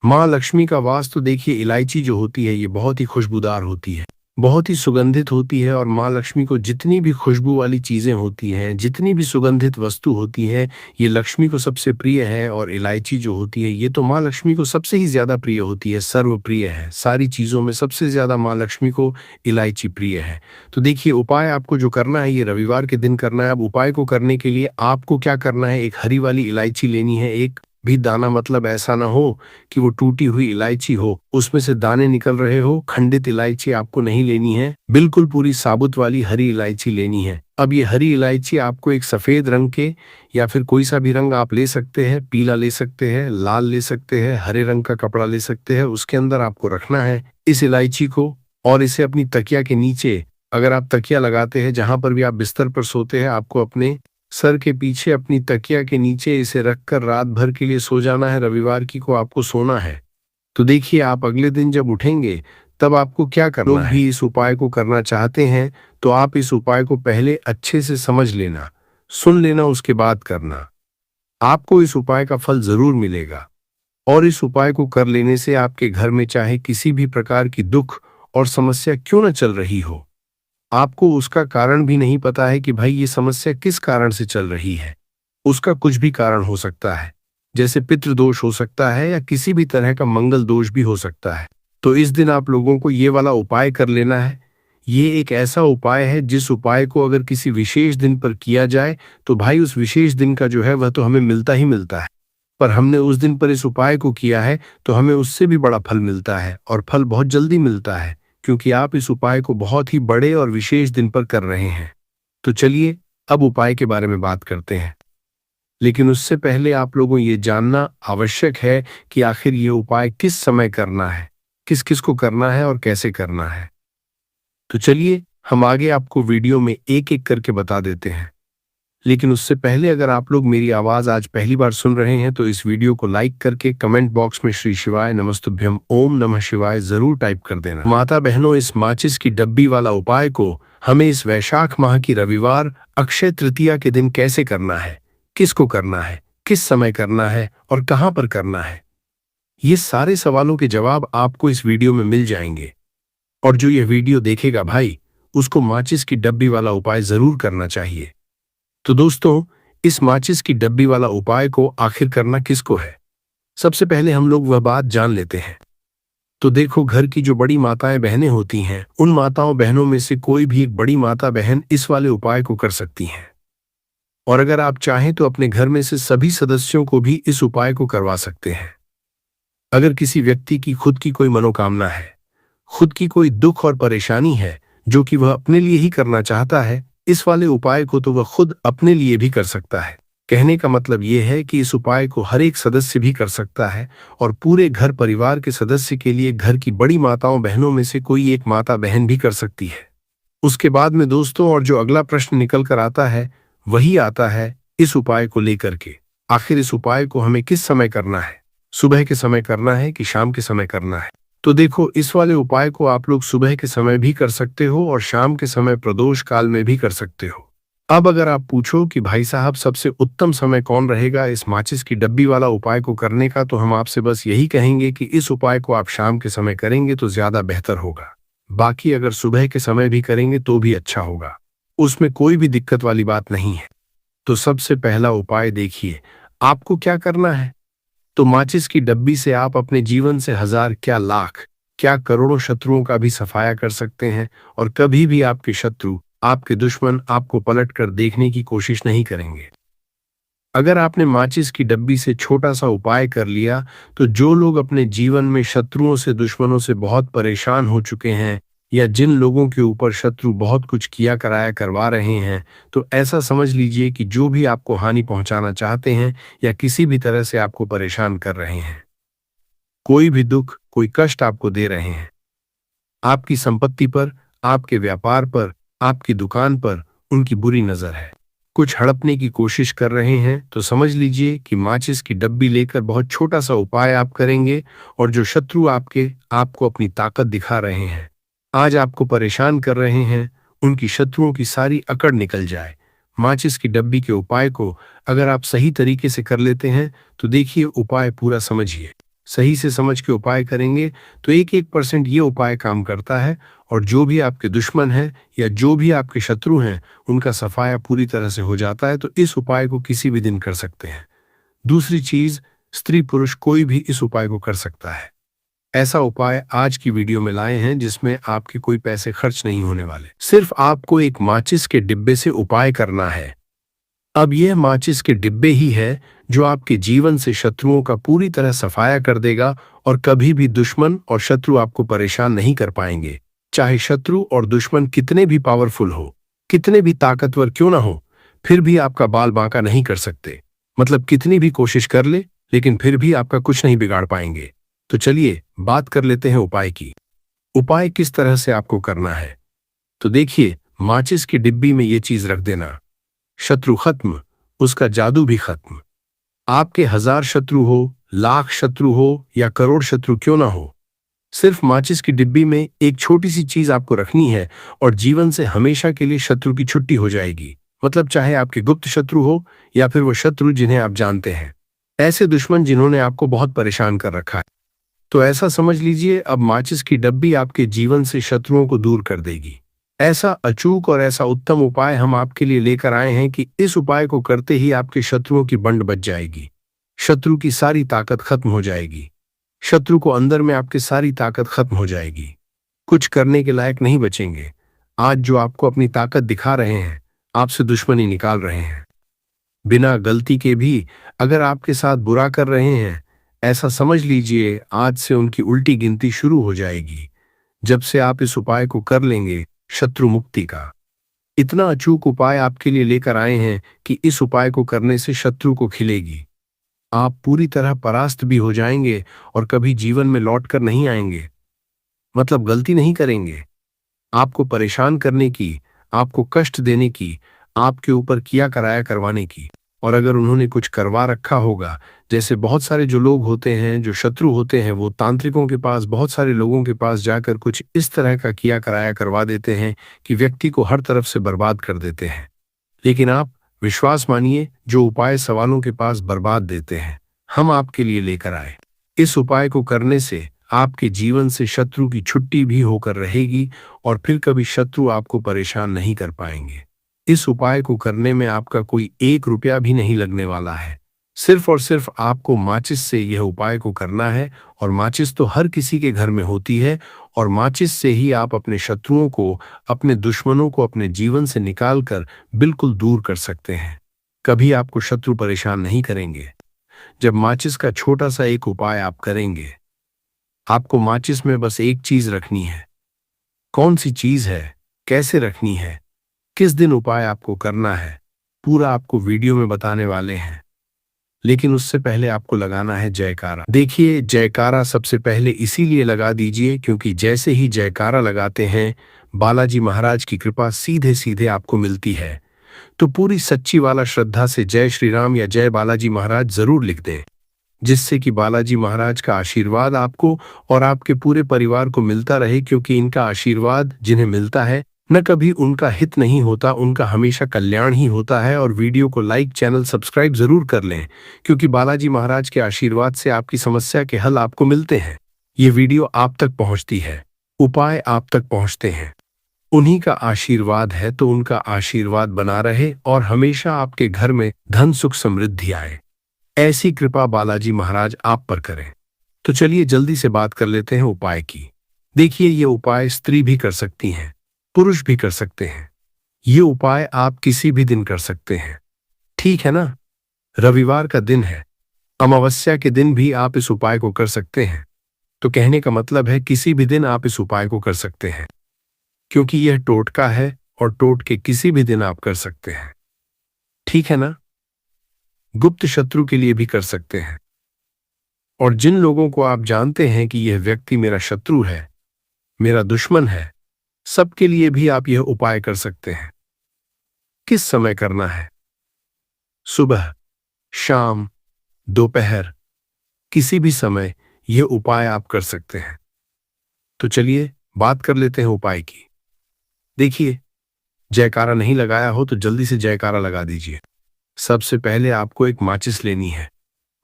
माँ लक्ष्मी का वास तो देखिए, इलायची जो होती है ये बहुत ही खुशबूदार होती है, बहुत ही सुगंधित होती है, और माँ लक्ष्मी को जितनी भी खुशबू वाली चीजें होती हैं, जितनी भी सुगंधित वस्तु होती है, ये लक्ष्मी को सबसे प्रिय है। और इलायची जो होती है ये तो माँ लक्ष्मी को सबसे ही ज्यादा प्रिय होती है, सर्वप्रिय है। सारी चीजों में सबसे ज्यादा माँ लक्ष्मी को इलायची प्रिय है। तो देखिए, उपाय आपको जो करना है ये रविवार के दिन करना है। अब उपाय को करने के लिए आपको क्या करना है, एक हरी वाली इलायची लेनी है, एक भी दाना, मतलब ऐसा ना हो कि वो टूटी हुई इलायची हो, उसमें से दाने निकल रहे हो, खंडित इलायची आपको नहीं लेनी है, बिल्कुल पूरी साबुत वाली हरी इलायची लेनी है। अब ये हरी इलायची आपको एक सफेद रंग के या फिर कोई सा भी रंग आप ले सकते हैं, पीला ले सकते हैं, लाल ले सकते हैं, हरे रंग का कपड़ा ले सकते हैं, उसके अंदर आपको रखना है इस इलायची को, और इसे अपनी तकिया के नीचे, अगर आप तकिया लगाते हैं जहां पर भी आप बिस्तर पर सोते हैं, आपको अपने सर के पीछे अपनी तकिया के नीचे इसे रखकर रात भर के लिए सो जाना है। रविवार की को आपको सोना है। तो देखिए, आप अगले दिन जब उठेंगे तब आपको क्या करना है। लोग भी इस उपाय को करना चाहते हैं तो आप इस उपाय को पहले अच्छे से समझ लेना, सुन लेना, उसके बाद करना। आपको इस उपाय का फल जरूर मिलेगा, और इस उपाय को कर लेने से आपके घर में चाहे किसी भी प्रकार की दुख और समस्या क्यों न चल रही हो, आपको उसका कारण भी नहीं पता है कि भाई ये समस्या किस कारण से चल रही है, उसका कुछ भी कारण हो सकता है, जैसे पितृदोष हो सकता है या किसी भी तरह का मंगल दोष भी हो सकता है। तो इस दिन आप लोगों को ये वाला उपाय कर लेना है। ये एक ऐसा उपाय है जिस उपाय को अगर किसी विशेष दिन पर किया जाए तो भाई उस विशेष दिन का जो है वह तो हमें मिलता ही मिलता है, पर हमने उस दिन पर इस उपाय को किया है तो हमें उससे भी बड़ा फल मिलता है, और फल बहुत जल्दी मिलता है, क्योंकि आप इस उपाय को बहुत ही बड़े और विशेष दिन पर कर रहे हैं। तो चलिए अब उपाय के बारे में बात करते हैं, लेकिन उससे पहले आप लोगों ये जानना आवश्यक है कि आखिर ये उपाय किस समय करना है, किस किस को करना है और कैसे करना है। तो चलिए हम आगे आपको वीडियो में एक एक करके बता देते हैं, लेकिन उससे पहले अगर आप लोग मेरी आवाज आज पहली बार सुन रहे हैं तो इस वीडियो को लाइक करके कमेंट बॉक्स में श्री शिवाय नमस्तुभ्यम ओम नमः शिवाय जरूर टाइप कर देना। माता बहनों, इस माचिस की डब्बी वाला उपाय को हमें इस वैशाख माह की रविवार अक्षय तृतीया के दिन कैसे करना है, किसको करना है, किस समय करना है और कहां पर करना है, ये सारे सवालों के जवाब आपको इस वीडियो में मिल जाएंगे। और जो ये वीडियो देखेगा भाई, उसको माचिस की डब्बी वाला उपाय जरूर करना चाहिए। तो दोस्तों, इस माचिस की डब्बी वाला उपाय को आखिर करना किसको है? सबसे पहले हम लोग वह बात जान लेते हैं। तो देखो, घर की जो बड़ी माताएं बहनें होती हैं, उन माताओं बहनों में से कोई भी एक बड़ी माता बहन इस वाले उपाय को कर सकती हैं। और अगर आप चाहें तो अपने घर में से सभी सदस्यों को भी इस उपाय को करवा सकते हैं। अगर किसी व्यक्ति की खुद की कोई मनोकामना है, खुद की कोई दुख और परेशानी है जो कि वह अपने लिए ही करना चाहता है, इस वाले उपाय को तो वह खुद अपने लिए भी कर सकता है। कहने का मतलब यह है कि इस उपाय को हर एक सदस्य भी कर सकता है और पूरे घर परिवार के सदस्य के लिए घर की बड़ी माताओं बहनों में से कोई एक माता बहन भी कर सकती है। उसके बाद में दोस्तों, और जो अगला प्रश्न निकल कर आता है वही आता है इस उपाय को लेकर के, आखिर इस उपाय को हमें किस समय करना है? सुबह के समय करना है कि शाम के समय करना है? तो देखो, इस वाले उपाय को आप लोग सुबह के समय भी कर सकते हो और शाम के समय प्रदोष काल में भी कर सकते हो। अब अगर आप पूछो कि भाई साहब सबसे उत्तम समय कौन रहेगा इस माचिस की डब्बी वाला उपाय को करने का, तो हम आपसे बस यही कहेंगे कि इस उपाय को आप शाम के समय करेंगे तो ज्यादा बेहतर होगा। बाकी अगर सुबह के समय भी करेंगे तो भी अच्छा होगा, उसमें कोई भी दिक्कत वाली बात नहीं है। तो सबसे पहला उपाय देखिए, आपको क्या करना है। तो माचिस की डब्बी से आप अपने जीवन से हजार क्या लाख क्या करोड़ों शत्रुओं का भी सफाया कर सकते हैं और कभी भी आपके शत्रु, आपके दुश्मन आपको पलट कर देखने की कोशिश नहीं करेंगे। अगर आपने माचिस की डब्बी से छोटा सा उपाय कर लिया, तो जो लोग अपने जीवन में शत्रुओं से, दुश्मनों से बहुत परेशान हो चुके हैं या जिन लोगों के ऊपर शत्रु बहुत कुछ किया कराया करवा रहे हैं, तो ऐसा समझ लीजिए कि जो भी आपको हानि पहुंचाना चाहते हैं या किसी भी तरह से आपको परेशान कर रहे हैं, कोई भी दुख, कोई कष्ट आपको दे रहे हैं, आपकी संपत्ति पर, आपके व्यापार पर, आपकी दुकान पर उनकी बुरी नजर है, कुछ हड़पने की कोशिश कर रहे हैं, तो समझ लीजिए कि माचिस की डब्बी लेकर बहुत छोटा सा उपाय आप करेंगे और जो शत्रु आपको अपनी ताकत दिखा रहे हैं, आज आपको परेशान कर रहे हैं, उनकी शत्रुओं की सारी अकड़ निकल जाए। माचिस की डब्बी के उपाय को अगर आप सही तरीके से कर लेते हैं तो देखिए, उपाय पूरा समझिए। सही से समझ के उपाय करेंगे तो 1% ये उपाय काम करता है और जो भी आपके दुश्मन हैं या जो भी आपके शत्रु हैं, उनका सफाया पूरी तरह से हो जाता है। तो इस उपाय को किसी भी दिन कर सकते हैं। दूसरी चीज, स्त्री पुरुष कोई भी इस उपाय को कर सकता है। ऐसा उपाय आज की वीडियो में लाए हैं जिसमें आपके कोई पैसे खर्च नहीं होने वाले, सिर्फ आपको एक माचिस के डिब्बे से उपाय करना है। अब यह माचिस के डिब्बे ही है जो आपके जीवन से शत्रुओं का पूरी तरह सफाया कर देगा और कभी भी दुश्मन और शत्रु आपको परेशान नहीं कर पाएंगे। चाहे शत्रु और दुश्मन कितने भी पावरफुल हो, कितने भी ताकतवर क्यों ना हो, फिर भी आपका बाल बांका नहीं कर सकते। मतलब कितनी भी कोशिश कर ले, लेकिन फिर भी आपका कुछ नहीं बिगाड़ पाएंगे। तो चलिए बात कर लेते हैं उपाय की। उपाय किस तरह से आपको करना है, तो देखिए, माचिस की डिब्बी में ये चीज रख देना, शत्रु खत्म, उसका जादू भी खत्म। आपके हजार शत्रु हो, लाख शत्रु हो या करोड़ शत्रु क्यों ना हो, सिर्फ माचिस की डिब्बी में एक छोटी सी चीज आपको रखनी है और जीवन से हमेशा के लिए शत्रु की छुट्टी हो जाएगी। मतलब चाहे आपके गुप्त शत्रु हो या फिर वो शत्रु जिन्हें आप जानते हैं, ऐसे दुश्मन जिन्होंने आपको बहुत परेशान कर रखा है। तो ऐसा समझ लीजिए, अब माचिस की डब्बी आपके जीवन से शत्रुओं को दूर कर देगी। ऐसा अचूक और ऐसा उत्तम उपाय हम आपके लिए लेकर आए हैं कि इस उपाय को करते ही आपके शत्रुओं की बंड बच जाएगी, शत्रु की सारी ताकत खत्म हो जाएगी, शत्रु को अंदर में आपकी सारी ताकत खत्म हो जाएगी, कुछ करने के लायक नहीं बचेंगे। आज जो आपको अपनी ताकत दिखा रहे हैं, आपसे दुश्मनी निकाल रहे हैं, बिना गलती के भी अगर आपके साथ बुरा कर रहे हैं, ऐसा समझ लीजिए आज से उनकी उल्टी गिनती शुरू हो जाएगी। जब से आप इस उपाय को कर लेंगे, शत्रु मुक्ति का इतना अचूक उपाय आपके लिए लेकर आए हैं कि इस उपाय को करने से शत्रु को खिलेगी, आप पूरी तरह परास्त भी हो जाएंगे और कभी जीवन में लौट कर नहीं आएंगे। मतलब गलती नहीं करेंगे, आपको परेशान करने की, आपको कष्ट देने की, आपके ऊपर किया कराया करवाने की। और अगर उन्होंने कुछ करवा रखा होगा, जैसे बहुत सारे जो लोग होते हैं, जो शत्रु होते हैं, वो तांत्रिकों के पास, बहुत सारे लोगों के पास जाकर कुछ इस तरह का किया कराया करवा देते हैं कि व्यक्ति को हर तरफ से बर्बाद कर देते हैं। लेकिन आप विश्वास मानिए, जो उपाय सवालों के पास बर्बाद देते हैं, हम आपके लिए लेकर आए। इस उपाय को करने से आपके जीवन से शत्रु की छुट्टी भी होकर रहेगी और फिर कभी शत्रु आपको परेशान नहीं कर पाएंगे। इस उपाय को करने में आपका कोई 1 रुपया भी नहीं लगने वाला है। सिर्फ और सिर्फ आपको माचिस से यह उपाय को करना है। और माचिस तो हर किसी के घर में होती है, और माचिस से ही आप अपने शत्रुओं को, अपने दुश्मनों को अपने जीवन से निकालकर बिल्कुल दूर कर सकते हैं। कभी आपको शत्रु परेशान नहीं करेंगे। जब माचिस का छोटा सा एक उपाय आप करेंगे, आपको माचिस में बस एक चीज रखनी है। कौन सी चीज है, कैसे रखनी है, किस दिन उपाय आपको करना है, पूरा आपको वीडियो में बताने वाले हैं। लेकिन उससे पहले आपको लगाना है जयकारा। देखिए, जयकारा सबसे पहले इसीलिए लगा दीजिए क्योंकि जैसे ही जयकारा लगाते हैं, बालाजी महाराज की कृपा सीधे सीधे आपको मिलती है। तो पूरी सच्ची वाला श्रद्धा से जय श्री राम या जय बालाजी महाराज जरूर लिख दें, जिससे कि बालाजी महाराज का आशीर्वाद आपको और आपके पूरे परिवार को मिलता रहे। क्योंकि इनका आशीर्वाद जिन्हें मिलता है, न कभी उनका हित नहीं होता, उनका हमेशा कल्याण ही होता है। और वीडियो को लाइक, चैनल सब्सक्राइब जरूर कर लें, क्योंकि बालाजी महाराज के आशीर्वाद से आपकी समस्या के हल आपको मिलते हैं। ये वीडियो आप तक पहुंचती है, उपाय आप तक पहुंचते हैं, उन्हीं का आशीर्वाद है। तो उनका आशीर्वाद बना रहे और हमेशा आपके घर में धन सुख समृद्धि आए, ऐसी कृपा बालाजी महाराज आप पर करें। तो चलिए जल्दी से बात कर लेते हैं उपाय की। देखिए, ये उपाय स्त्री भी कर सकती हैं, पुरुष भी कर सकते हैं। ये उपाय आप किसी भी दिन कर सकते हैं, ठीक है ना। रविवार का दिन है, अमावस्या के दिन भी आप इस उपाय को कर सकते हैं। तो कहने का मतलब है किसी भी दिन आप इस उपाय को कर सकते हैं, क्योंकि यह टोटका है और टोटके किसी भी दिन आप कर सकते हैं, ठीक है ना। गुप्त शत्रु के लिए भी कर सकते हैं, और जिन लोगों को आप जानते हैं कि यह व्यक्ति मेरा शत्रु है, मेरा दुश्मन है, सबके लिए भी आप यह उपाय कर सकते हैं। किस समय करना है? सुबह, शाम, दोपहर, किसी भी समय यह उपाय आप कर सकते हैं। तो चलिए बात कर लेते हैं उपाय की। देखिए, जयकारा नहीं लगाया हो तो जल्दी से जयकारा लगा दीजिए। सबसे पहले आपको एक माचिस लेनी है।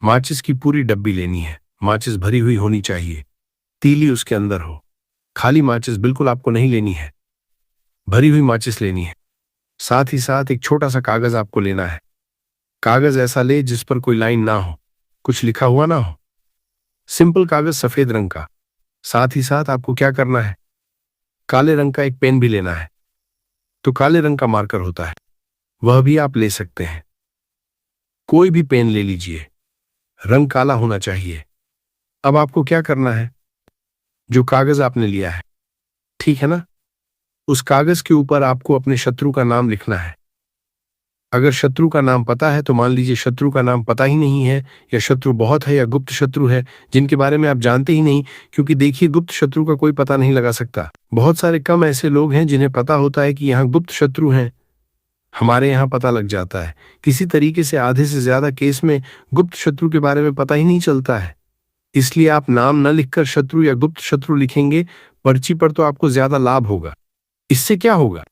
माचिस की पूरी डब्बी लेनी है। माचिस भरी हुई होनी चाहिए, तीली उसके अंदर हो। खाली माचिस बिल्कुल आपको नहीं लेनी है, भरी हुई माचिस लेनी है। साथ ही साथ एक छोटा सा कागज आपको लेना है। कागज ऐसा ले जिस पर कोई लाइन ना हो, कुछ लिखा हुआ ना हो, सिंपल कागज सफेद रंग का। साथ ही साथ आपको क्या करना है, काले रंग का एक पेन भी लेना है। तो काले रंग का मार्कर होता है, वह भी आप ले सकते हैं। कोई भी पेन ले लीजिए, रंग काला होना चाहिए। अब आपको क्या करना है, जो कागज आपने लिया है, ठीक है ना, उस कागज के ऊपर आपको अपने शत्रु का नाम लिखना है। अगर शत्रु का नाम पता है तो मान लीजिए शत्रु का नाम पता ही नहीं है, या शत्रु बहुत है, या गुप्त शत्रु है जिनके बारे में आप जानते ही नहीं। क्योंकि देखिए, गुप्त शत्रु का कोई पता नहीं लगा सकता। बहुत सारे कम ऐसे लोग हैं जिन्हें पता होता है कि यहाँ गुप्त शत्रु हैं। हमारे यहाँ पता लग जाता है। किसी तरीके से आधे से ज्यादा केस में गुप्त शत्रु के बारे में पता ही नहीं चलता है। इसलिए आप नाम न लिखकर शत्रु या गुप्त शत्रु लिखेंगे पर्ची पर, तो आपको ज्यादा लाभ होगा। इससे क्या होगा,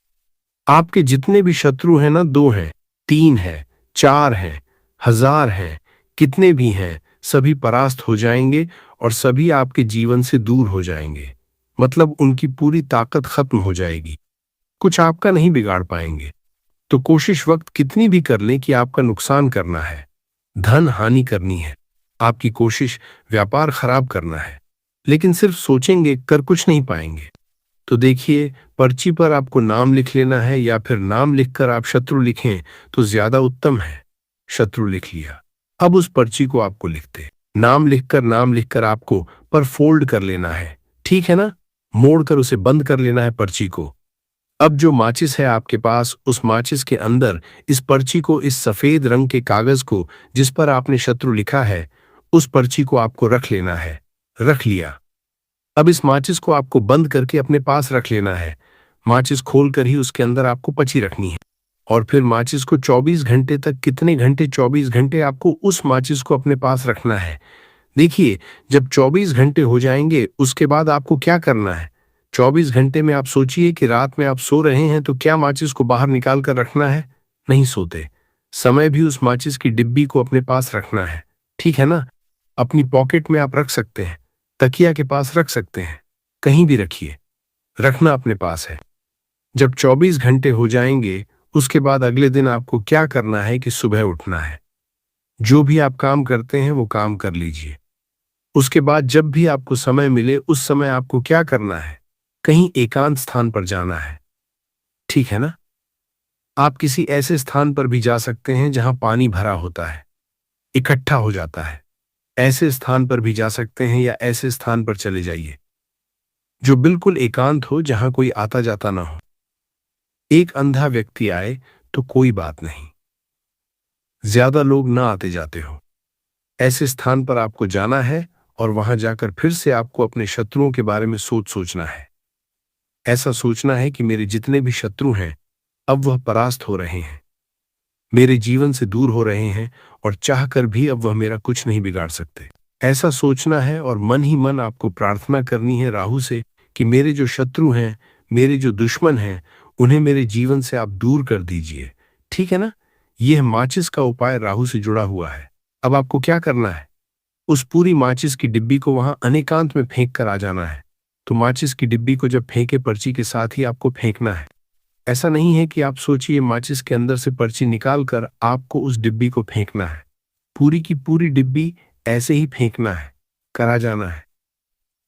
आपके जितने भी शत्रु हैं ना, 2 हैं, 3 हैं, 4 हैं, 1000 हैं, कितने भी हैं, सभी परास्त हो जाएंगे और सभी आपके जीवन से दूर हो जाएंगे। मतलब उनकी पूरी ताकत खत्म हो जाएगी, कुछ आपका नहीं बिगाड़ पाएंगे। तो कोशिश वक्त कितनी भी कर लें कि आपका नुकसान करना है, धन हानि करनी है, आपकी कोशिश व्यापार खराब करना है, लेकिन सिर्फ सोचेंगे, कर कुछ नहीं पाएंगे। तो देखिए, पर्ची पर आपको नाम लिख लेना है, या फिर नाम लिखकर आप शत्रु लिखें तो ज्यादा उत्तम है। शत्रु लिख लिया, अब उस पर्ची को आपको लिखते, नाम लिखकर आपको पर फोल्ड कर लेना है, ठीक है ना, मोड़कर उसे बंद कर लेना है पर्ची को। अब जो माचिस है आपके पास, उस माचिस के अंदर इस पर्ची को, इस सफेद रंग के कागज को जिस पर आपने शत्रु लिखा है, उस पर्ची को आपको रख लेना है। रख लिया, अब इस माचिस को आपको बंद करके अपने पास रख लेना है। माचिस खोलकर ही उसके अंदर आपको पर्ची रखनी है, और फिर माचिस को 24 घंटे तक, कितने घंटे, 24 घंटे आपको उस माचिस को अपने पास रखना है। देखिए, जब 24 घंटे हो जाएंगे, उसके बाद आपको क्या करना है, 24 घंटे में आप सोचिए कि रात में आप सो रहे हैं, तो क्या माचिस को बाहर निकाल कर रखना है? नहीं सोते समय भी उस माचिस की डिब्बी को अपने पास रखना है, ठीक है ना। अपनी पॉकेट में आप रख सकते हैं, तकिया के पास रख सकते हैं, कहीं भी रखिए, रखना अपने पास है। जब 24 घंटे हो जाएंगे, उसके बाद अगले दिन आपको क्या करना है कि सुबह उठना है। जो भी आप काम करते हैं वो काम कर लीजिए। उसके बाद जब भी आपको समय मिले उस समय आपको क्या करना है, कहीं एकांत स्थान पर जाना है। ठीक है ना? आप किसी ऐसे स्थान पर भी जा सकते हैं जहां पानी भरा होता है, इकट्ठा हो जाता है। ऐसे स्थान पर भी जा सकते हैं या ऐसे स्थान पर चले जाइए जो बिल्कुल एकांत हो, जहां कोई आता जाता ना हो। एक अंधा व्यक्ति आए तो कोई बात नहीं, ज्यादा लोग ना आते जाते हो। ऐसे स्थान पर आपको जाना है और वहां जाकर फिर से आपको अपने शत्रुओं के बारे में सोचना है। ऐसा सोचना है कि मेरे जितने भी शत्रु हैं अब वह परास्त हो रहे हैं, मेरे जीवन से दूर हो रहे हैं और चाहकर भी अब वह मेरा कुछ नहीं बिगाड़ सकते। ऐसा सोचना है और मन ही मन आपको प्रार्थना करनी है राहु से कि मेरे जो शत्रु हैं, मेरे जो दुश्मन हैं, उन्हें मेरे जीवन से आप दूर कर दीजिए। ठीक है ना? यह माचिस का उपाय राहु से जुड़ा हुआ है। अब आपको क्या करना है, उस पूरी माचिस की डिब्बी को वहां अनेकांत में फेंक कर आ जाना है। तो माचिस की डिब्बी को जब फेंके पर्ची के साथ ही आपको फेंकना है। ऐसा नहीं है कि आप सोचिए माचिस के अंदर से पर्ची निकालकर आपको उस डिब्बी को फेंकना है। पूरी की पूरी डिब्बी ऐसे ही फेंकना है, करा जाना है।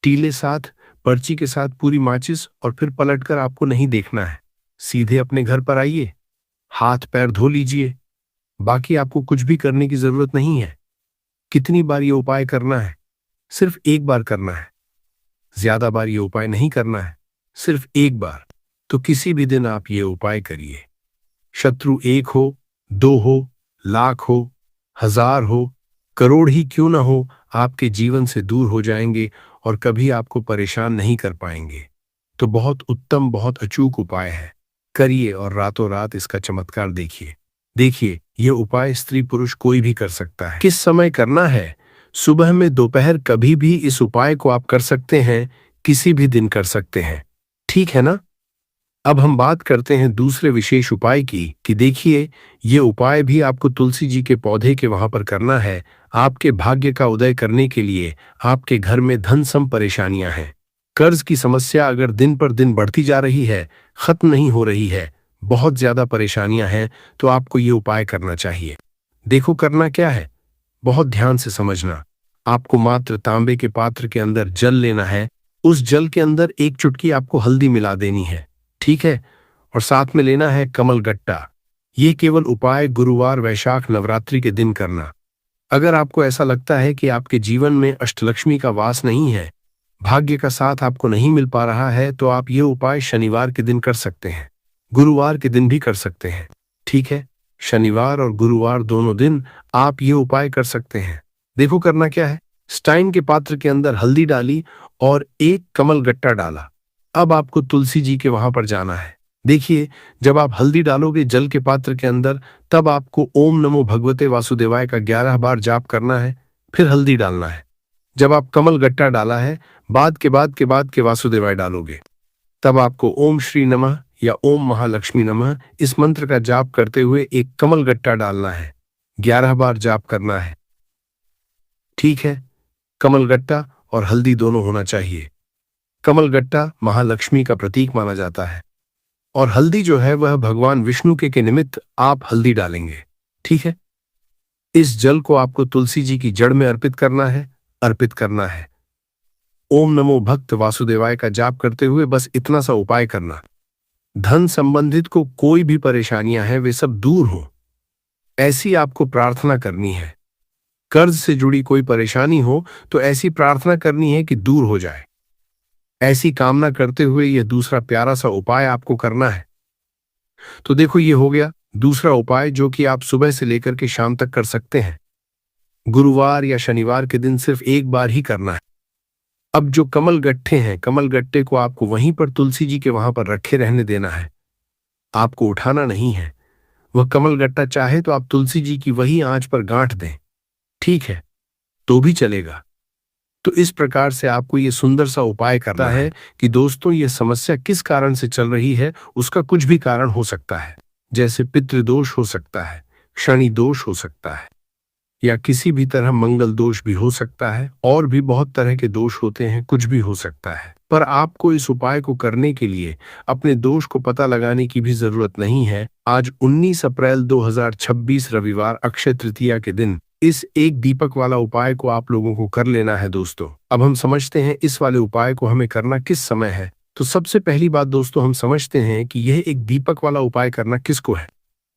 टीले साथ, पर्ची के साथ पूरी माचिस, और फिर पलटकर आपको नहीं देखना है। सीधे अपने घर पर आइए, हाथ पैर धो लीजिए। बाकी आपको कुछ भी करने की जरूरत नहीं है। कितनी बार ये उपाय करना है? सिर्फ एक बार करना है। ज्यादा बार ये उपाय नहीं करना है, सिर्फ एक बार। तो किसी भी दिन आप ये उपाय करिए। शत्रु एक हो, दो हो, लाख हो, हजार हो, करोड़ ही क्यों ना हो, आपके जीवन से दूर हो जाएंगे और कभी आपको परेशान नहीं कर पाएंगे। तो बहुत उत्तम, बहुत अचूक उपाय है। करिए और रातों रात इसका चमत्कार देखिए। देखिए, यह उपाय स्त्री पुरुष कोई भी कर सकता है। किस समय करना है? सुबह में, दोपहर, कभी भी इस उपाय को आप कर सकते हैं। किसी भी दिन कर सकते हैं। ठीक है ना? अब हम बात करते हैं दूसरे विशेष उपाय की कि देखिए, ये उपाय भी आपको तुलसी जी के पौधे के वहां पर करना है। आपके भाग्य का उदय करने के लिए आपके घर में धन सम परेशानियां हैं। कर्ज की समस्या अगर दिन पर दिन बढ़ती जा रही है, खत्म नहीं हो रही है, बहुत ज्यादा परेशानियां हैं, तो आपको ये उपाय करना चाहिए। देखो करना क्या है, बहुत ध्यान से समझना। आपको मात्र तांबे के पात्र के अंदर जल लेना है। उस जल के अंदर एक चुटकी आपको हल्दी मिला देनी है। ठीक है? और साथ में लेना है कमल गट्टा। ये केवल उपाय गुरुवार, वैशाख नवरात्रि के दिन करना। अगर आपको ऐसा लगता है कि आपके जीवन में अष्टलक्ष्मी का वास नहीं है, भाग्य का साथ आपको नहीं मिल पा रहा है, तो आप ये उपाय शनिवार के दिन कर सकते हैं, गुरुवार के दिन भी कर सकते हैं। ठीक है? शनिवार और गुरुवार दोनों दिन आप ये उपाय कर सकते हैं। देखो करना क्या है, स्टाइन के पात्र के अंदर हल्दी डाली और एक कमल गट्टा डाला। अब आपको तुलसी जी के वहां पर जाना है। देखिए, जब आप हल्दी डालोगे जल के पात्र के अंदर, तब आपको ओम नमो भगवते वासुदेवाय का 11 बार जाप करना है, फिर हल्दी डालना है। जब आप कमल गट्टा डाला है, बाद के वासुदेवाय डालोगे, तब आपको ओम श्री नमः या ओम महालक्ष्मी नमः इस मंत्र का जाप करते हुए एक कमल गट्टा डालना है, 11 बार जाप करना है। ठीक है? कमल गट्टा और हल्दी दोनों होना चाहिए। कमल गट्टा महालक्ष्मी का प्रतीक माना जाता है और हल्दी जो है वह भगवान विष्णु के निमित्त आप हल्दी डालेंगे। ठीक है? इस जल को आपको तुलसी जी की जड़ में अर्पित करना है। ओम नमो भक्त वासुदेवाय का जाप करते हुए बस इतना सा उपाय करना। धन संबंधित को कोई भी परेशानियां हैं वे सब दूर हो, ऐसी आपको प्रार्थना करनी है। कर्ज से जुड़ी कोई परेशानी हो तो ऐसी प्रार्थना करनी है कि दूर हो जाए। ऐसी कामना करते हुए यह दूसरा प्यारा सा उपाय आपको करना है। तो देखो, ये हो गया दूसरा उपाय जो कि आप सुबह से लेकर के शाम तक कर सकते हैं। गुरुवार या शनिवार के दिन सिर्फ एक बार ही करना है। अब जो कमल गट्ठे हैं, कमल गट्टे को आपको वहीं पर तुलसी जी के वहां पर रखे रहने देना है, आपको उठाना नहीं है। वह कमल गट्टा चाहे तो आप तुलसी जी की वही आंच पर गांठ दें, ठीक है, तो भी चलेगा। तो इस प्रकार से आपको ये सुंदर सा उपाय करना है कि दोस्तों, ये समस्या किस कारण से चल रही है, उसका कुछ भी कारण हो सकता है। जैसे पितृदोष हो सकता है, शनि दोष हो सकता है, या किसी भी तरह मंगल दोष भी हो सकता है, और भी बहुत तरह के दोष होते हैं, कुछ भी हो सकता है। पर आपको इस उपाय को करने के लिए अपने दोष को पता लगाने की भी जरूरत नहीं है। आज 19 अप्रैल 2026 रविवार अक्षय तृतीया के दिन इस एक दीपक वाला उपाय को आप लोगों को कर लेना है दोस्तों। अब हम समझते हैं इस वाले उपाय को हमें करना किस समय है। तो सबसे पहली बात दोस्तों, हम समझते हैं कि यह एक दीपक वाला उपाय करना किसको है।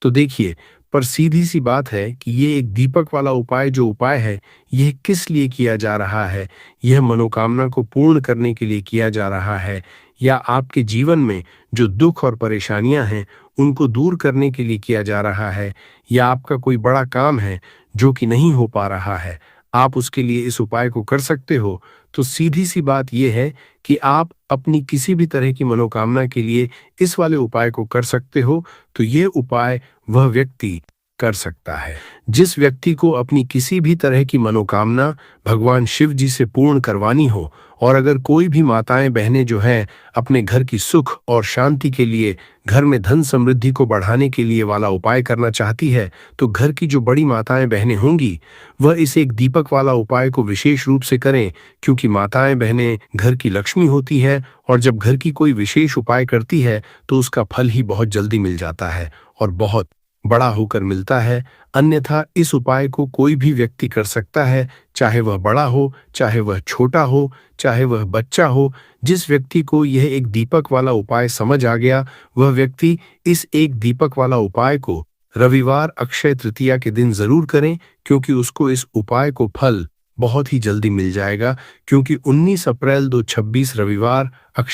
तो देखिए, पर सीधी सी बात है कि ये एक दीपक वाला उपाय जो उपाय है, यह किस लिए किया जा रहा है। यह मनोकामना को पूर्ण करने के लिए किया जा रहा है, या आपके जीवन में जो दुख और परेशानियां हैं उनको दूर करने के लिए किया जा रहा है, या आपका कोई बड़ा काम है जो कि नहीं हो पा रहा है, आप उसके लिए इस उपाय को कर सकते हो। तो सीधी सी बात यह है कि आप अपनी किसी भी तरह की मनोकामना के लिए इस वाले उपाय को कर सकते हो। तो ये उपाय वह व्यक्ति कर सकता है जिस व्यक्ति को अपनी किसी भी तरह की मनोकामना भगवान शिव जी से पूर्ण करवानी हो। और अगर कोई भी माताएं बहनें जो हैं अपने घर की सुख और शांति के लिए, घर में धन समृद्धि को बढ़ाने के लिए वाला उपाय करना चाहती है, तो घर की जो बड़ी माताएं बहनें होंगी वह इस एक दीपक वाला उपाय को विशेष रूप से करें, क्योंकि माताएं बहनें घर की लक्ष्मी होती है, और जब घर की कोई विशेष उपाय करती है तो उसका फल ही बहुत जल्दी मिल जाता है और बहुत बड़ा होकर मिलता है। अन्यथा इस उपाय को कोई भी व्यक्ति कर सकता है, चाहे वह बड़ा हो, चाहे वह छोटा हो, चाहे वह बच्चा हो। जिस व्यक्ति को यह एक दीपक वाला उपाय समझ आ गया, वह व्यक्ति इस एक दीपक वाला उपाय को रविवार अक्षय तृतीया के दिन जरूर करें, क्योंकि उसको इस उपाय को फल बहुत ही जल्दी मिल जाएगा। क्योंकि 19 अप्रैल 2026 रविवार अक्षय